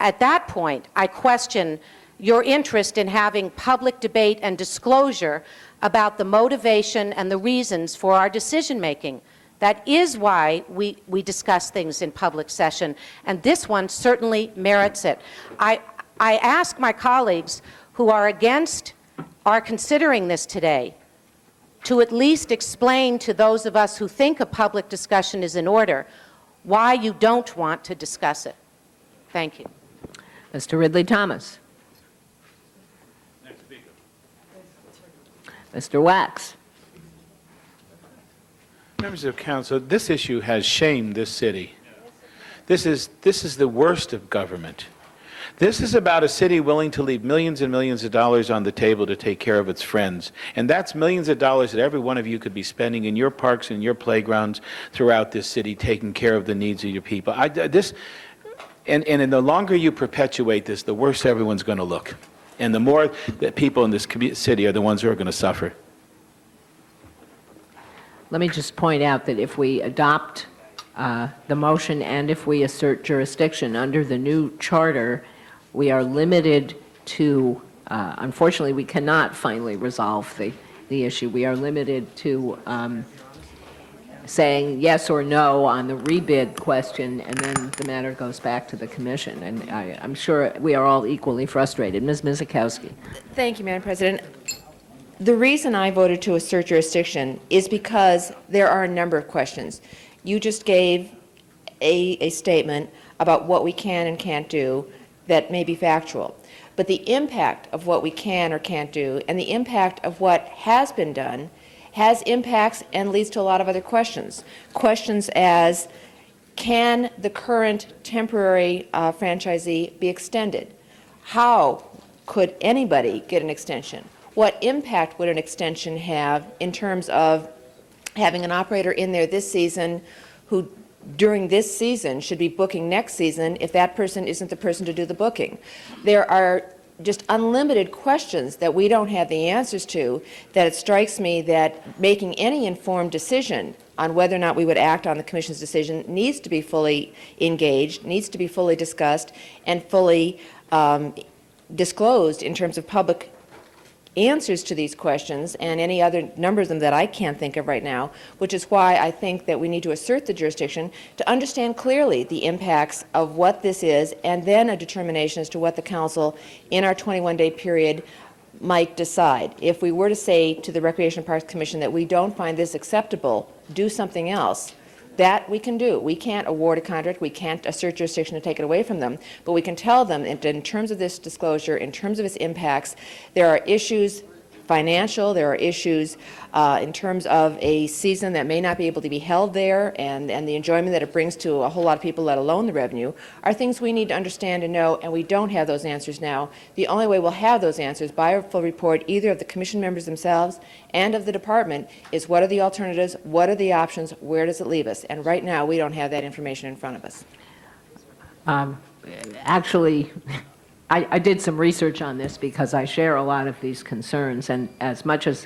at that point I question your interest in having public debate and disclosure about the motivation and the reasons for our decision making. That is why we discuss things in public session, and this one certainly merits it. I ask my colleagues who are considering this today to at least explain to those of us who think a public discussion is in order why you don't want to discuss it. Thank you. Mr. Ridley Thomas. Mr. Wax. Members of council, this issue has shamed this city. This is the worst of government. This is about a city willing to leave millions and millions of dollars on the table to take care of its friends. And that's millions of dollars that every one of you could be spending in your parks and your playgrounds throughout this city, taking care of the needs of your people. And the longer you perpetuate this, the worse everyone's going to look. And the more that people in this city are the ones who are going to suffer. Let me just point out that if we adopt the motion and if we assert jurisdiction under the new charter, we are limited to, unfortunately, we cannot finally resolve the issue. We are limited to saying yes or no on the rebid question, and then the matter goes back to the commission. And I'm sure we are all equally frustrated. Ms. Mizikowski. Thank you, Madam President. The reason I voted to assert jurisdiction is because there are a number of questions. You just gave a statement about what we can and can't do that may be factual. But the impact of what we can or can't do and the impact of what has been done has impacts and leads to a lot of other questions. Questions as, can the current temporary franchisee be extended? How could anybody get an extension? What impact would an extension have in terms of having an operator in there this season who during this season should be booking next season if that person isn't the person to do the booking? There are just unlimited questions that we don't have the answers to, that it strikes me that making any informed decision on whether or not we would act on the Commission's decision needs to be fully engaged, needs to be fully discussed, and fully disclosed in terms of public answers to these questions and any other number of them that I can't think of right now, which is why I think that we need to assert the jurisdiction to understand clearly the impacts of what this is, and then a determination as to what the council in our 21-day period might decide. If we were to say to the Recreation Parks Commission that we don't find this acceptable, do something else, that we can do. We can't award a contract, we can't assert jurisdiction to take it away from them, but we can tell them that in terms of this disclosure, in terms of its impacts, there are issues financial, there are issues in terms of a season that may not be able to be held there, and the enjoyment that it brings to a whole lot of people, let alone the revenue, are things we need to understand and know, and we don't have those answers now. The only way we'll have those answers by a full report, either of the Commission members themselves and of the Department, is what are the alternatives, what are the options, where does it leave us? And right now, we don't have that information in front of us. Actually, I did some research on this because I share a lot of these concerns, and as much as,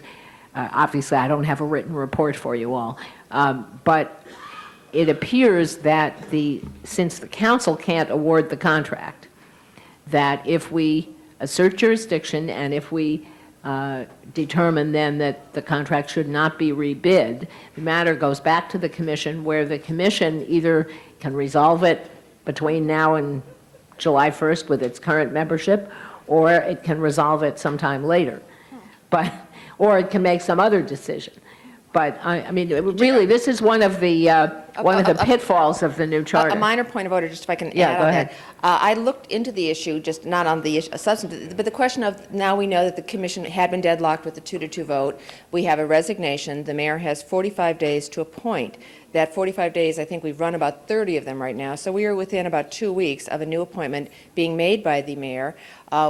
obviously, I don't have a written report for you all, but it appears that since the council can't award the contract, that if we assert jurisdiction and if we determine then that the contract should not be rebid, the matter goes back to the commission, where the commission either can resolve it between now and July 1st with its current membership, or it can resolve it sometime later. Or it can make some other decision. But, I mean, really, this is one of the pitfalls of the new charter. A minor point of order, just if I can Yeah, add go on ahead. that. I looked into the issue, just not on the substance, but the question of, now we know that the commission had been deadlocked with the 2-2 vote. We have a resignation. The mayor has 45 days to appoint. That 45 days, I think we've run about 30 of them right now. So we are within about 2 weeks of a new appointment being made by the mayor,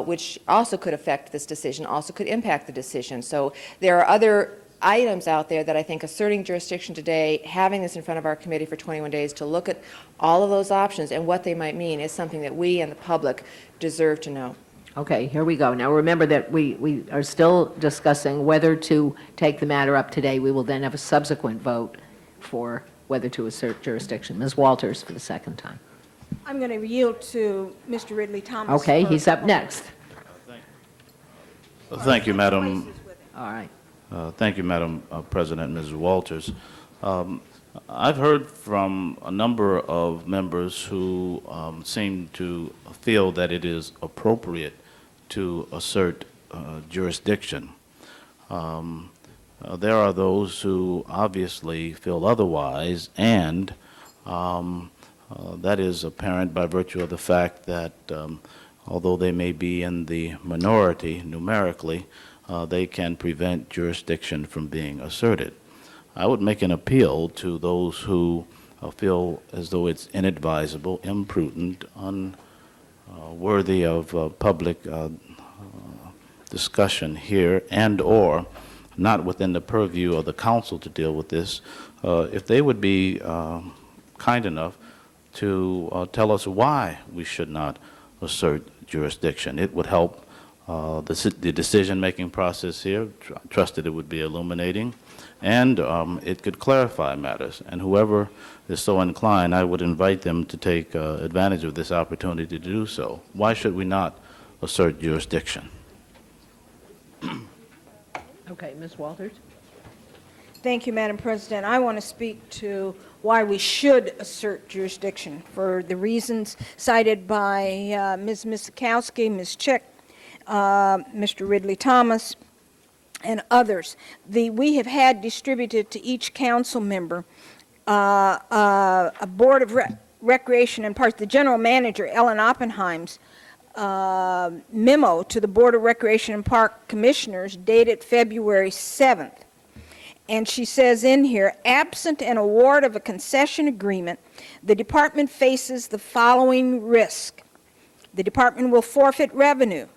which also could affect this decision, also could impact the decision. So there are other items out there that I think asserting jurisdiction today, having this in front of our committee for 21 days to look at all of those options and what they might mean is something that we and the public deserve to know. Okay, here we go. Now, remember that we are still discussing whether to take the matter up today. We will then have a subsequent vote for whether to assert jurisdiction. Ms. Walters for the second time. I'm going to yield to Mr. Ridley Thomas. Okay, for he's a up couple next. Thank you, Madam. All right. Thank you, Madam President, Ms. Walters. I've heard from a number of members who seem to feel that it is appropriate to assert jurisdiction. There are those who obviously feel otherwise, and that is apparent by virtue of the fact that although they may be in the minority numerically, they can prevent jurisdiction from being asserted. I would make an appeal to those who feel as though it's inadvisable, imprudent, unworthy of public discussion here, and/or not within the purview of the council to deal with this, if they would be kind enough to tell us why we should not assert jurisdiction. It would help the decision-making process here. I trust that it would be illuminating, and it could clarify matters. And whoever is so inclined, I would invite them to take advantage of this opportunity to do so. Why should we not assert jurisdiction? Okay, Ms. Walters. Thank you, Madam President. I want to speak to why we should assert jurisdiction for the reasons cited by Ms. Miskowski, Ms. Chick, Mr. Ridley Thomas, and others. We have had distributed to each council member a Board of Recreation and Parks, the General Manager, Ellen Oppenheim's memo to the Board of Recreation and Park Commissioners dated February 7th. And she says in here, absent an award of a concession agreement, the department faces the following risk. The department will forfeit revenue.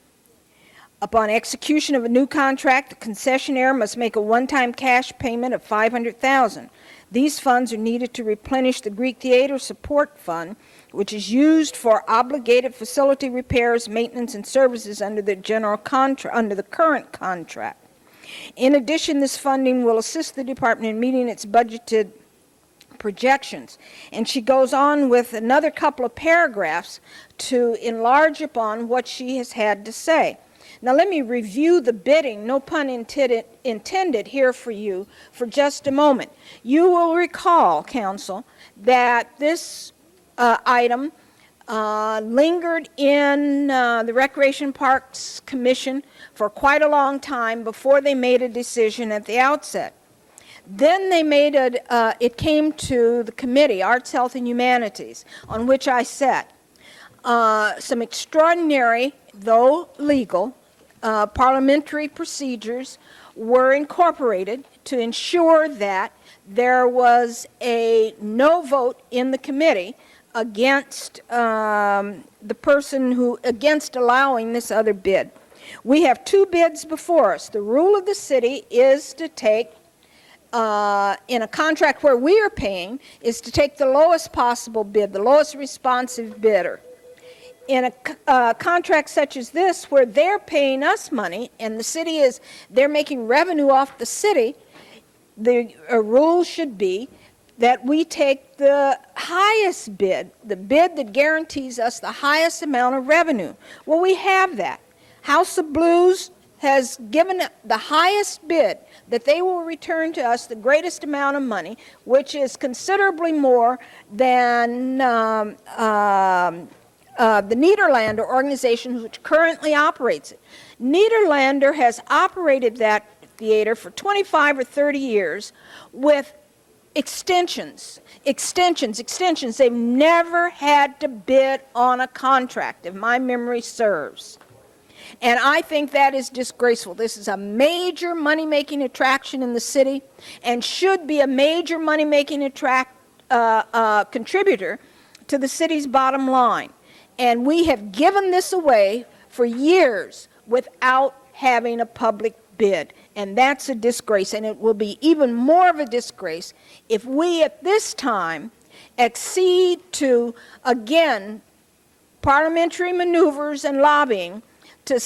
Upon execution of a new contract, the concessionaire must make a one-time cash payment of $500,000. These funds are needed to replenish the Greek Theater Support Fund, which is used for obligated facility repairs, maintenance, and services under the current contract. In addition, this funding will assist the department in meeting its budgeted projections. And she goes on with another couple of paragraphs to enlarge upon what she has had to say. Now let me review the bidding, no pun intended here for you, for just a moment. You will recall, Council, that this item lingered in the Recreation Parks Commission for quite a long time before they made a decision at the outset. Then they made it came to the committee, Arts, Health, and Humanities, on which I sat. Some extraordinary, though legal, parliamentary procedures were incorporated to ensure that there was a no vote in the committee against the person against allowing this other bid. We have two bids before us. The rule of the city is to take, in a contract where we are paying, is to take the lowest possible bid, the lowest responsive bidder. In a contract such as this, where they're paying us money and the city they're making revenue off the city, the rule should be that we take the highest bid, the bid that guarantees us the highest amount of revenue. Well, we have that. House of Blues has given the highest bid that they will return to us the greatest amount of money, which is considerably more than the Nederlander organization, which currently operates it. Nederlander has operated that theater for 25 or 30 years with extensions. They've never had to bid on a contract, if my memory serves. And I think that is disgraceful. This is a major money-making attraction in the city and should be a major money-making contributor to the city's bottom line. And we have given this away for years without having a public bid. And that's a disgrace. And it will be even more of a disgrace if we at this time accede to, again, parliamentary maneuvers and lobbying to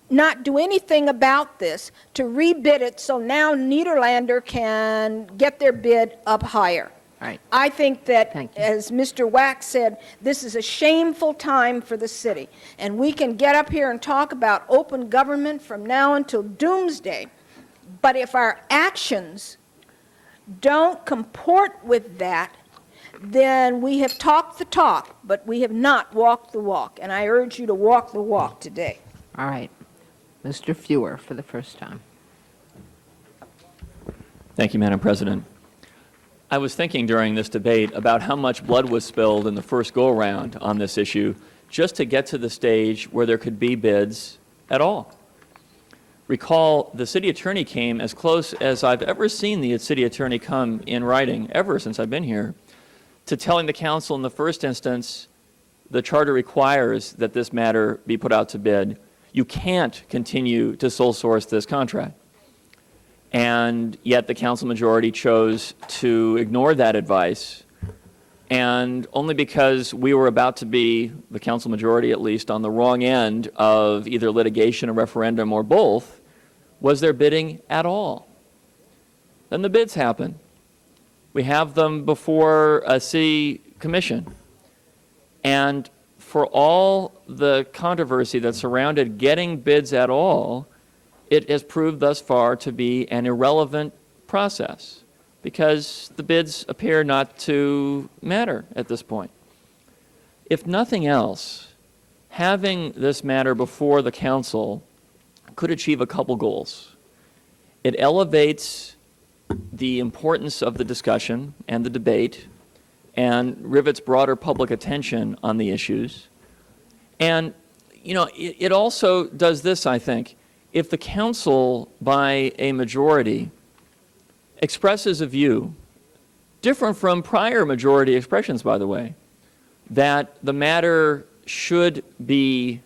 not do anything about this, to rebid it so now Nederlander can get their bid up higher. Right. I think that, as Mr. Wax said, this is a shameful time for the city. And we can get up here and talk about open government from now until doomsday. But if our actions don't comport with that, then we have talked the talk, but we have not walked the walk. And I urge you to walk the walk today. All right. Mr. Fewer for the first time. Thank you, Madam President. I was thinking during this debate about how much blood was spilled in the first go-around on this issue just to get to the stage where there could be bids at all. Recall, the city attorney came as close as I've ever seen the city attorney come in writing, ever since I've been here, to telling the council in the first instance, the charter requires that this matter be put out to bid. You can't continue to sole source this contract. And yet the council majority chose to ignore that advice, and only because we were about to be, the council majority at least, on the wrong end of either litigation, a referendum, or both, was there bidding at all. Then the bids happen. We have them before a city commission. And for all the controversy that surrounded getting bids at all, it has proved thus far to be an irrelevant process because the bids appear not to matter at this point. If nothing else, having this matter before the council could achieve a couple goals. It elevates the importance of the discussion and the debate and rivets broader public attention on the issues. And, you know, it also does this, I think. If the council, by a majority, expresses a view, different from prior majority expressions, by the way, that the matter should be,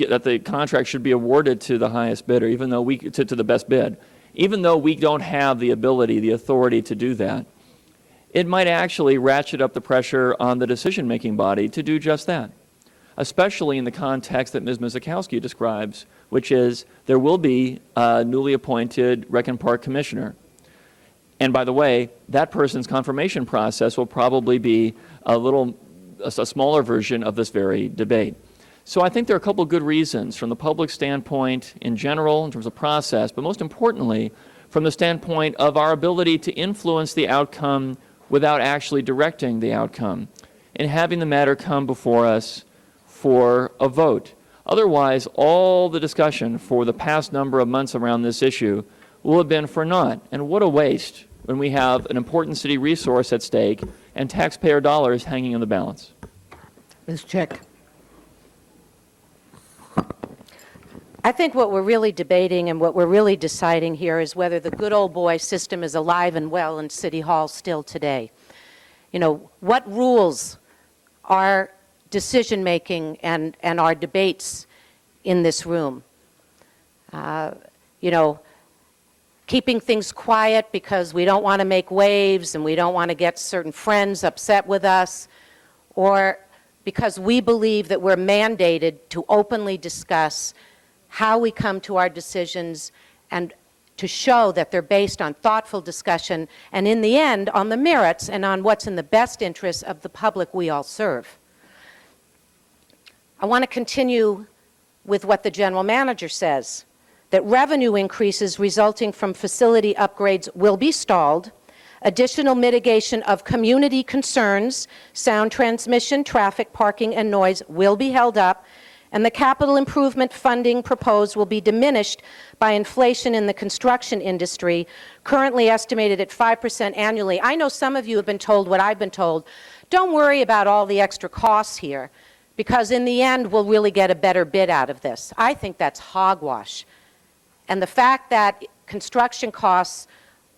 that the contract should be awarded to the highest bidder, even though to the best bid, even though we don't have the ability, the authority to do that, it might actually ratchet up the pressure on the decision-making body to do just that, especially in the context that Ms. Mizikowski describes, which is there will be a newly appointed Recon Park commissioner. And by the way, that person's confirmation process will probably be a smaller version of this very debate. So I think there are a couple of good reasons from the public standpoint in general, in terms of process, but most importantly, from the standpoint of our ability to influence the outcome without actually directing the outcome, and having the matter come before us for a vote. Otherwise, all the discussion for the past number of months around this issue will have been for naught. And what a waste when we have an important city resource at stake and taxpayer dollars hanging in the balance. Ms. Chick. I think what we're really debating and what we're really deciding here is whether the good old boy system is alive and well in City Hall still today. You know, what rules are decision-making and our debates in this room? You know, keeping things quiet because we don't want to make waves and we don't want to get certain friends upset with us, or because we believe that we're mandated to openly discuss how we come to our decisions and to show that they're based on thoughtful discussion and in the end on the merits and on what's in the best interest of the public we all serve. I want to continue with what the general manager says, that revenue increases resulting from facility upgrades will be stalled, additional mitigation of community concerns, sound transmission, traffic, parking, and noise will be held up, and the capital improvement funding proposed will be diminished by inflation in the construction industry, currently estimated at 5% annually. I know some of you have been told what I've been told. Don't worry about all the extra costs here, because in the end, we'll really get a better bid out of this. I think that's hogwash. And the fact that construction costs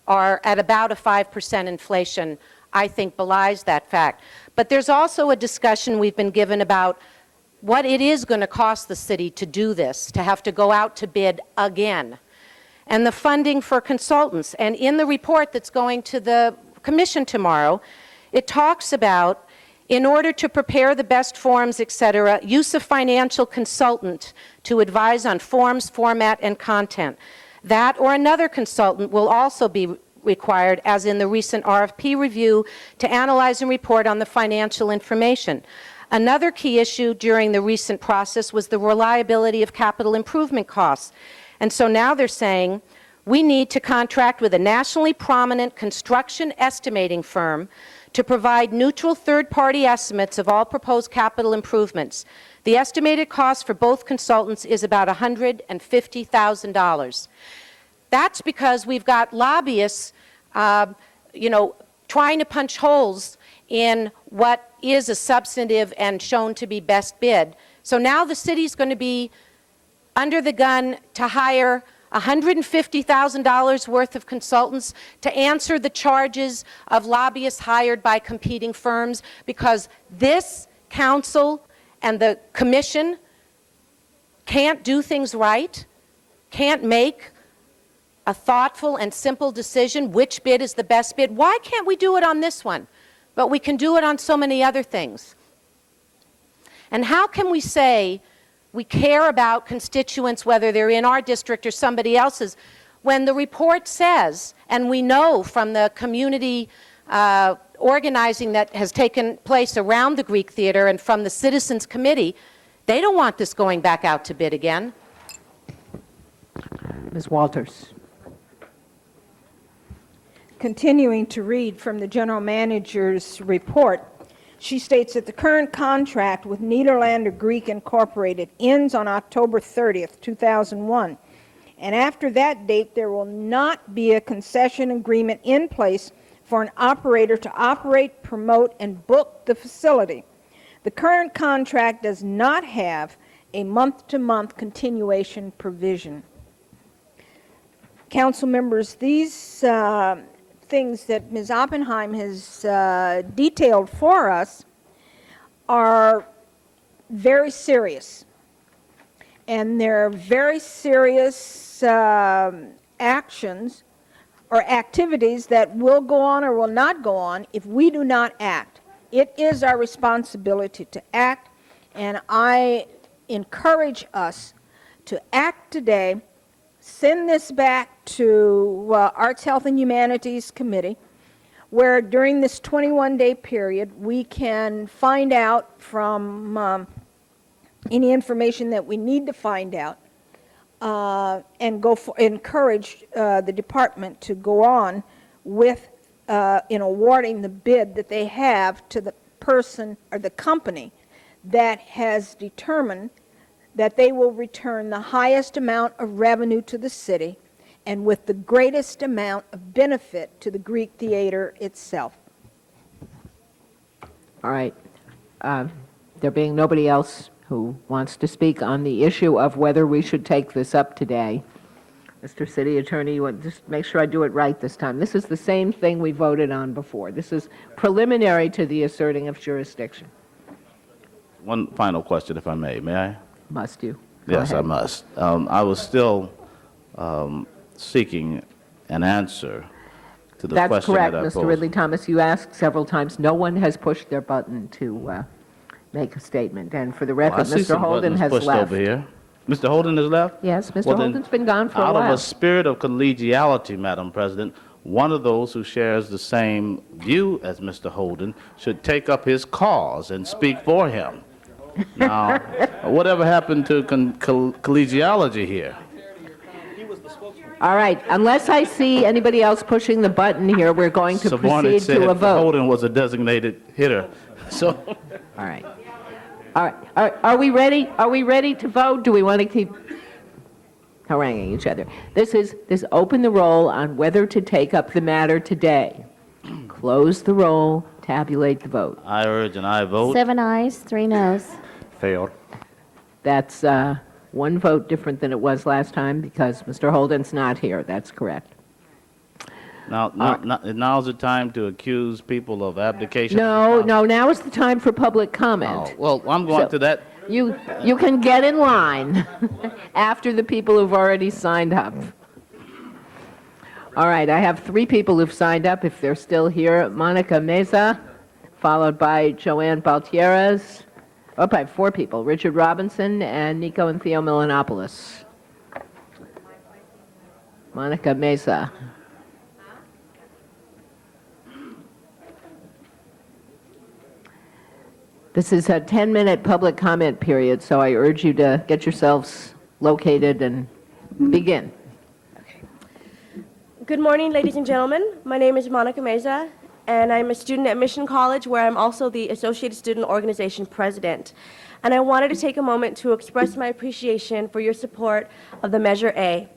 are at about a 5% inflation, I think belies that fact. But there's also a discussion we've been given about what it is going to cost the city to do this, to have to go out to bid again, and the funding for consultants. And in the report that's going to the commission tomorrow, it talks about, in order to prepare the best forms, et cetera, use of financial consultant to advise on forms, format, and content. That or another consultant will also be required, as in the recent RFP review, to analyze and report on the financial information. Another key issue during the recent process was the reliability of capital improvement costs. And so now they're saying we need to contract with a nationally prominent construction estimating firm to provide neutral third-party estimates of all proposed capital improvements. The estimated cost for both consultants is about $150,000. That's because we've got lobbyists, trying to punch holes in what is a substantive and shown to be best bid. So now the city's going to be under the gun to hire $150,000 worth of consultants to answer the charges of lobbyists hired by competing firms, because this council and the commission can't do things right, can't make a thoughtful and simple decision which bid is the best bid. Why can't we do it on this one, but we can do it on so many other things? And how can we say we care about constituents, whether they're in our district or somebody else's, when the report says, and we know from the community organizing that has taken place around the Greek Theater and from the Citizens Committee, they don't want this going back out to bid again. Ms. Walters. Continuing to read from the general manager's report, she states that the current contract with Nederlander Greek Incorporated ends on October 30th, 2001. And after that date, there will not be a concession agreement in place for an operator to operate, promote, and book the facility. The current contract does not have a month-to-month continuation provision. Council members, these things that Ms. Oppenheim has detailed for us are very serious. And they're very serious actions or activities that will go on or will not go on if we do not act. It is our responsibility to act, and I encourage us to act today. Send this back to Arts, Health, and Humanities Committee, where during this 21-day period we can find out from any information that we need to find out, and encourage the department to go on with in awarding the bid that they have to the person or the company that has determined that they will return the highest amount of revenue to the city and with the greatest amount of benefit to the Greek Theater itself. All right. There being nobody else who wants to speak on the issue of whether we should take this up today, Mr. City Attorney, you want just make sure I do it right this time. This is the same thing we voted on before. This is preliminary to the asserting of jurisdiction. One final question, if I may. May I? Must you? Go Yes, ahead. I must. I was still seeking an answer to the That's question correct, that I Mr. posed. Ridley Thomas. You asked several times. No one has pushed their button to make a statement. And for the Well, record, I see Mr. some Holden buttons has pushed left. over here. Mr. Holden has left? Yes, Mr. Well, then, Holden's been gone for a out while. of a spirit of collegiality, Madam President, one of those who shares the same view as Mr. Holden should take up his cause and speak for him. Now, whatever happened to collegiality here? All right. Unless I see anybody else pushing the button here, we're going to Savornit proceed said to a vote. Holden was a designated hitter. So, All right. All right, are we ready? Are we ready to vote? Do we want to keep haranguing each other? This open the roll on whether to take up the matter today. Close the roll, tabulate the vote. I urge and I vote. 7 ayes, 3 noes. Failed. That's one vote different than it was last time because Mr. Holden's not here. That's correct. Now's the time to accuse people of abdication. No, now is the time for public comment. Oh, well, I'm going to that. You can get in line after the people who've already signed up. All right, I have 3 people who've signed up, if they're still here. Monica Meza, followed by Joanne Baltieres. Oh, I have 4 people, Richard Robinson and Nico and Theo Milanopoulos. Monica Meza. This is a 10-minute public comment period, so I urge you to get yourselves located and begin. Good morning, ladies and gentlemen. My name is Monica Meza, and I'm a student at Mission College, where I'm also the Associated Student Organization President. And I wanted to take a moment to express my appreciation for your support of the Measure A.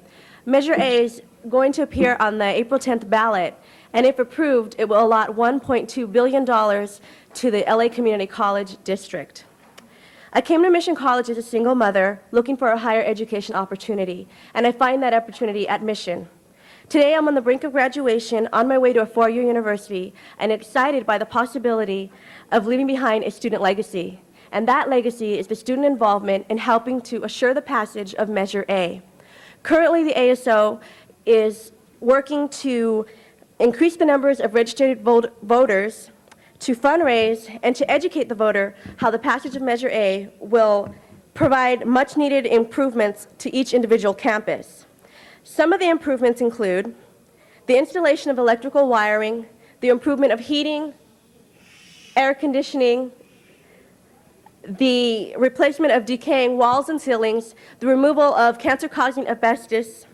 Measure A is going to appear on the April 10th ballot, and if approved, it will allot $1.2 billion to the LA Community College District. I came to Mission College as a single mother looking for a higher education opportunity, and I find that opportunity at Mission. Today, I'm on the brink of graduation, on my way to a 4-year university, and excited by the possibility of leaving behind a student legacy. And that legacy is the student involvement in helping to assure the passage of Measure A. Currently, the ASO is working to increase the numbers of registered voters, to fundraise, and to educate the voter how the passage of Measure A will provide much-needed improvements to each individual campus. Some of the improvements include the installation of electrical wiring, the improvement of heating, air conditioning, the replacement of decaying walls and ceilings, the removal of cancer-causing asbestos,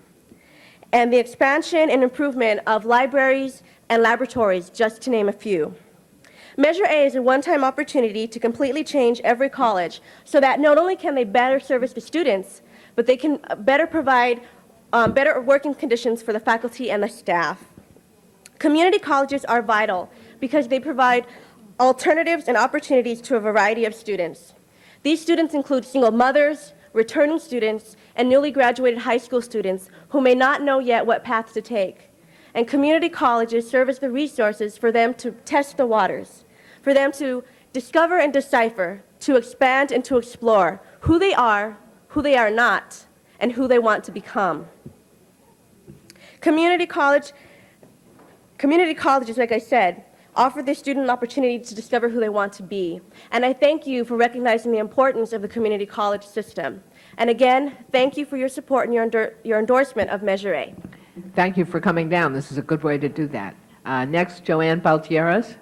and the expansion and improvement of libraries and laboratories, just to name a few. Measure A is a one-time opportunity to completely change every college so that not only can they better service the students, but they can better provide better working conditions for the faculty and the staff. Community colleges are vital because they provide alternatives and opportunities to a variety of students. These students include single mothers, returning students, and newly graduated high school students who may not know yet what path to take. And community colleges serve as the resources for them to test the waters, for them to discover and decipher, to expand and to explore who they are not, and who they want to become. Community colleges, like I said, offer the student an opportunity to discover who they want to be. And I thank you for recognizing the importance of the community college system. And again, thank you for your support and your endorsement of Measure A. Thank you for coming down. This is a good way to do that. Next, Joanne Baltieres.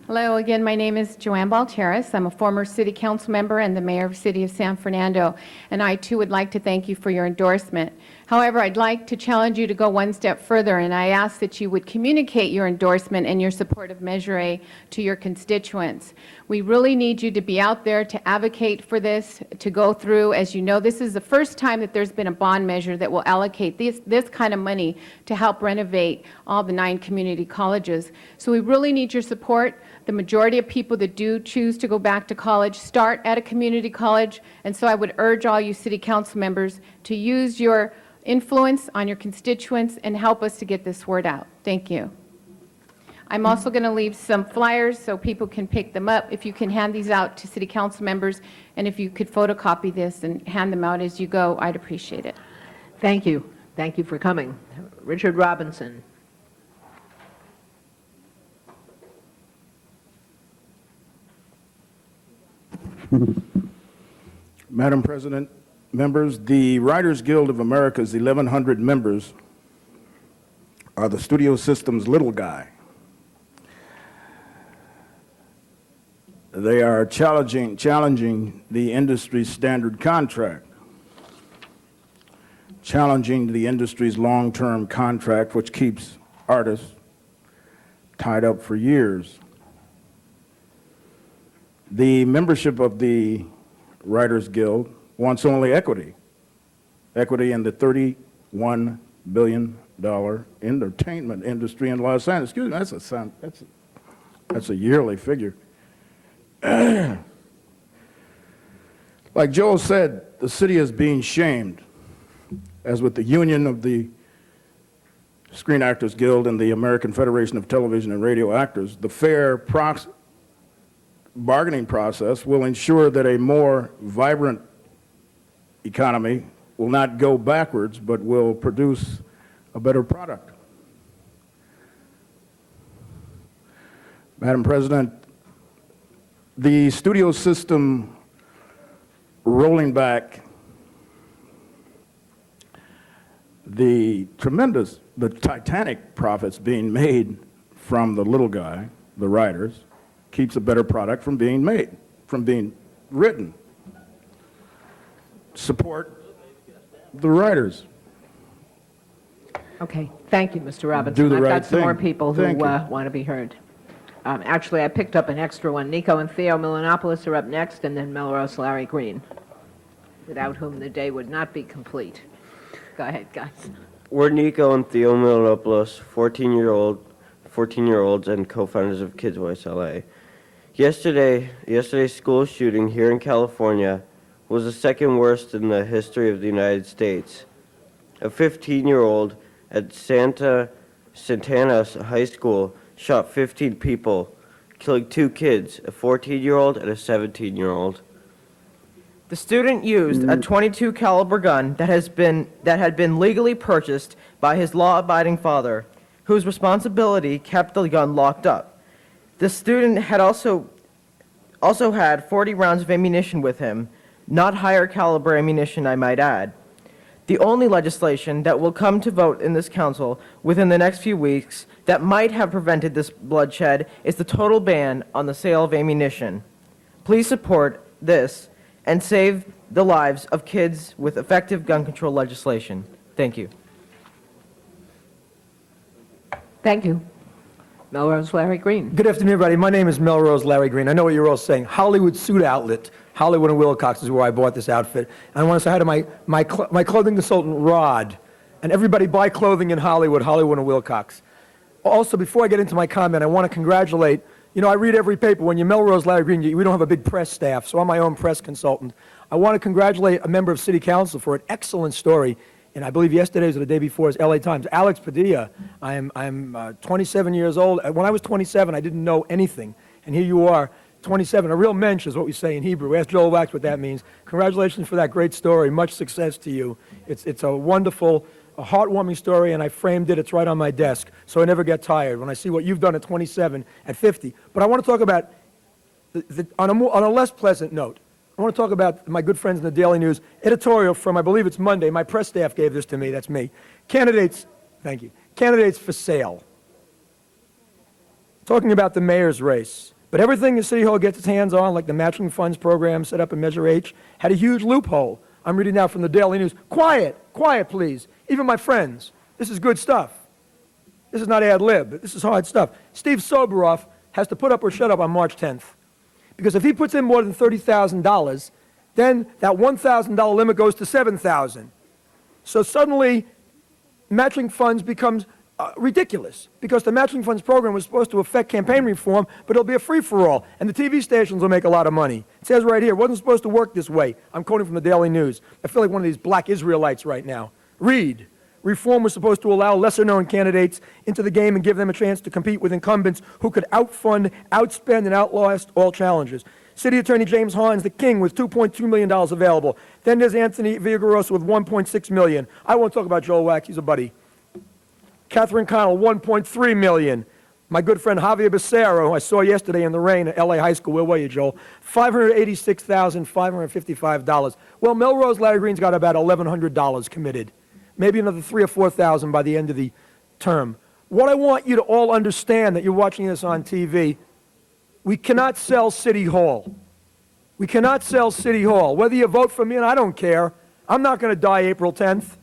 Hello again, my name is Joanne Baltieres. I'm a former city council member and the mayor of the city of San Fernando, and I too would like to thank you for your endorsement. However, I'd like to challenge you to go one step further, and I ask that you would communicate your endorsement and your support of Measure A to your constituents. We really need you to be out there to advocate for this, to go through. As you know, this is the first time that there's been a bond measure that will allocate this kind of money to help renovate all the 9 community colleges. So we really need your support. The majority of people that do choose to go back to college start at a community college, and so I would urge all you city council members to use your influence on your constituents and help us to get this word out. Thank you. I'm also going to leave some flyers so people can pick them up. If you can hand these out to city council members, and if you could photocopy this and hand them out as you go, I'd appreciate it. Thank you. Thank you for coming. Richard Robinson. Madam President, members, the Writers Guild of America's 1,100 members are the studio system's little guy. They are challenging the industry's standard contract, challenging the industry's long-term contract, which keeps artists tied up for years. The membership of the Writers Guild wants only equity. Equity in the $31 billion entertainment industry in Los Angeles. Excuse me, that's a yearly figure. Like Joel said, the city is being shamed, as with the Union of the Screen Actors Guild and the American Federation of Television and Radio Actors. The fair bargaining process will ensure that a more vibrant economy will not go backwards, but will produce a better product. Madam President, the studio system rolling back the titanic profits being made from the little guy, the writers, keeps a better product from being made, from being written. Support the writers. Okay, thank you, Mr. Robinson. Do the I've right got some more thing. people who Thank you. want to be heard. Actually, I picked up an extra one. Nico and Theo Milanopoulos are up next, and then Melrose Larry Green, without whom the day would not be complete. Go ahead, guys. We're Nico and Theo Milanopoulos, 14-year-olds and co-founders of Kids Voice LA. Yesterday's school shooting here in California was the second worst in the history of the United States. A 15-year-old at Santana High School shot 15 people, killing 2 kids, a 14-year-old and a 17-year-old. The student used a .22 caliber gun that had been legally purchased by his law-abiding father, whose responsibility kept the gun locked up. The student had also had 40 rounds of ammunition with him, not higher caliber ammunition, I might add. The only legislation that will come to vote in this council within the next few weeks that might have prevented this bloodshed is the total ban on the sale of ammunition. Please support this and save the lives of kids with effective gun control legislation. Thank you. Thank you. Melrose Larry Green. Good afternoon, everybody. My name is Melrose Larry Green. I know what you're all saying. Hollywood Suit Outlet, Hollywood and Wilcox is where I bought this outfit. And I want to say hi to my clothing consultant, Rod. And everybody buy clothing in Hollywood, Hollywood and Wilcox. Also, before I get into my comment, I want to congratulate, I read every paper. When you're Melrose Larry Green, we don't have a big press staff, so I'm my own press consultant. I want to congratulate a member of City Council for an excellent story. And I believe yesterday's or the day before is LA Times. Alex Padilla. I'm 27 years old. When I was 27, I didn't know anything. And here you are, 27. A real mensch is what we say in Hebrew. Ask Joel Wax what that means. Congratulations for that great story. Much success to you. It's a wonderful, a heartwarming story, and I framed it. It's right on my desk, so I never get tired when I see what you've done at 27, at 50. But I want to talk about, on a less pleasant note, I want to talk about my good friends in the Daily News editorial from, I believe it's Monday. My press staff gave this to me. That's me. Candidates, thank you. Candidates for sale. Talking about the mayor's race. But everything the City Hall gets its hands on, like the matching funds program set up in Measure H, had a huge loophole. I'm reading now from the Daily News. Quiet, please. Even my friends. This is good stuff. This is not ad lib. This is hard stuff. Steve Soboroff has to put up or shut up on March 10th. Because if he puts in more than $30,000, then that $1,000 limit goes to $7,000. So suddenly, matching funds becomes ridiculous, because the matching funds program was supposed to affect campaign reform, but it'll be a free-for-all, and the TV stations will make a lot of money. It says right here, it wasn't supposed to work this way. I'm quoting from the Daily News. I feel like one of these black Israelites right now. Read. Reform was supposed to allow lesser-known candidates into the game and give them a chance to compete with incumbents who could outfund, outspend, and outlast all challenges. City Attorney James Hines, the king, with $2.2 million available. Then there's Anthony Villagrosa with $1.6 million. I won't talk about Joel Wax, he's a buddy. Catherine Connell, $1.3 million. My good friend Javier Becerra, who I saw yesterday in the rain at LA High School. Where were you, Joel? $586,555. Well, Melrose Larry Green's got about $1,100 committed. Maybe another $3,000 or $4,000 by the end of the term. What I want you to all understand, that you're watching this on TV, we cannot sell City Hall. We cannot sell City Hall. Whether you vote for me, and I don't care. I'm not going to die April 10th.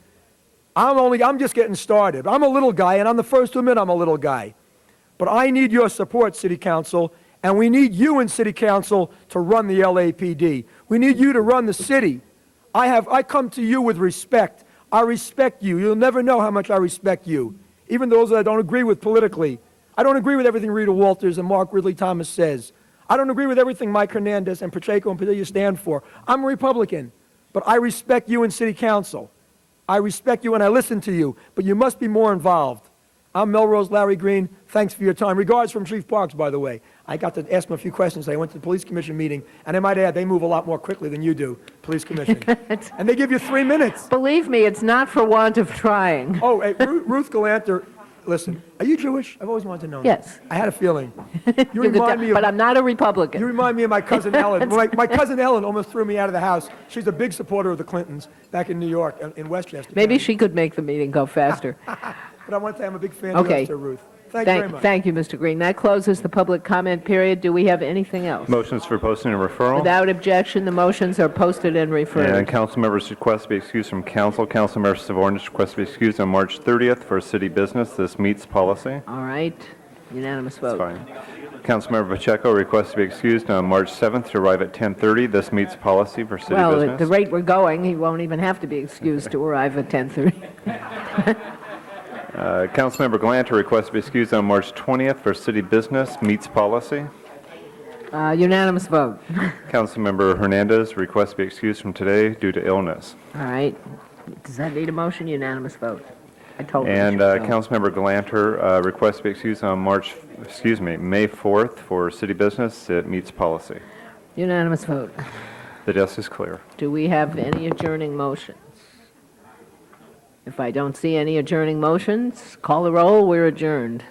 I'm just getting started. I'm a little guy, and I'm the first to admit I'm a little guy. But I need your support, City Council, And we need you in city council to run the LAPD. We need you to run the city. I come to you with respect. I respect you. You'll never know how much I respect you, even those that I don't agree with politically. I don't agree with everything Rita Walters and Mark Ridley Thomas says. I don't agree with everything Mike Hernandez and Pacheco and Padilla stand for. I'm a Republican, but I respect you in city council. I respect you and I listen to you, but you must be more involved. I'm Melrose Larry Green. Thanks for your time. Regards from Chief Parks, by the way. I got to ask him a few questions. I went to the police commission meeting, and I might add, they move a lot more quickly than you do, police commission. And they give you 3 minutes. Believe me, it's not for want of trying. Oh, hey, Ruth Galanter, listen, are you Jewish? I've always wanted to know. Yes. I had a feeling. You You could remind tell- me of, but I'm not a Republican. you remind me of my cousin Ellen. My cousin Ellen almost threw me out of the house. She's a big supporter of the Clintons back in New York, in Westchester. Maybe County. she could make the meeting go faster. But I want to say I'm a big fan of Okay. yours, too, Ruth. Thank you very much. Thank you, Mr. Green. That closes the public comment period. Do we have anything else? Motions for posting and referral. Without objection, the motions are posted and referred. And council members request to be excused from council. Councilmember Savornis requests to be excused on March 30th for city business. This meets policy. All right. Unanimous vote. Fine. Councilmember Pacheco requests to be excused on March 7th to arrive at 10:30. This meets policy for city Well, business. at the rate we're going, he won't even have to be excused to arrive at 10:30. Councilmember Galanter requests to be excused on March 20th for city business. Meets policy. Unanimous vote. Councilmember Hernandez requests to be excused from today due to illness. All right. Does that need a motion? Unanimous vote. I told you. And Councilmember Galanter requests to be excused on May 4th for city business. It meets policy. Unanimous vote. The desk is clear. Do we have any adjourning motions? If I don't see any adjourning motions, call the roll. We're adjourned.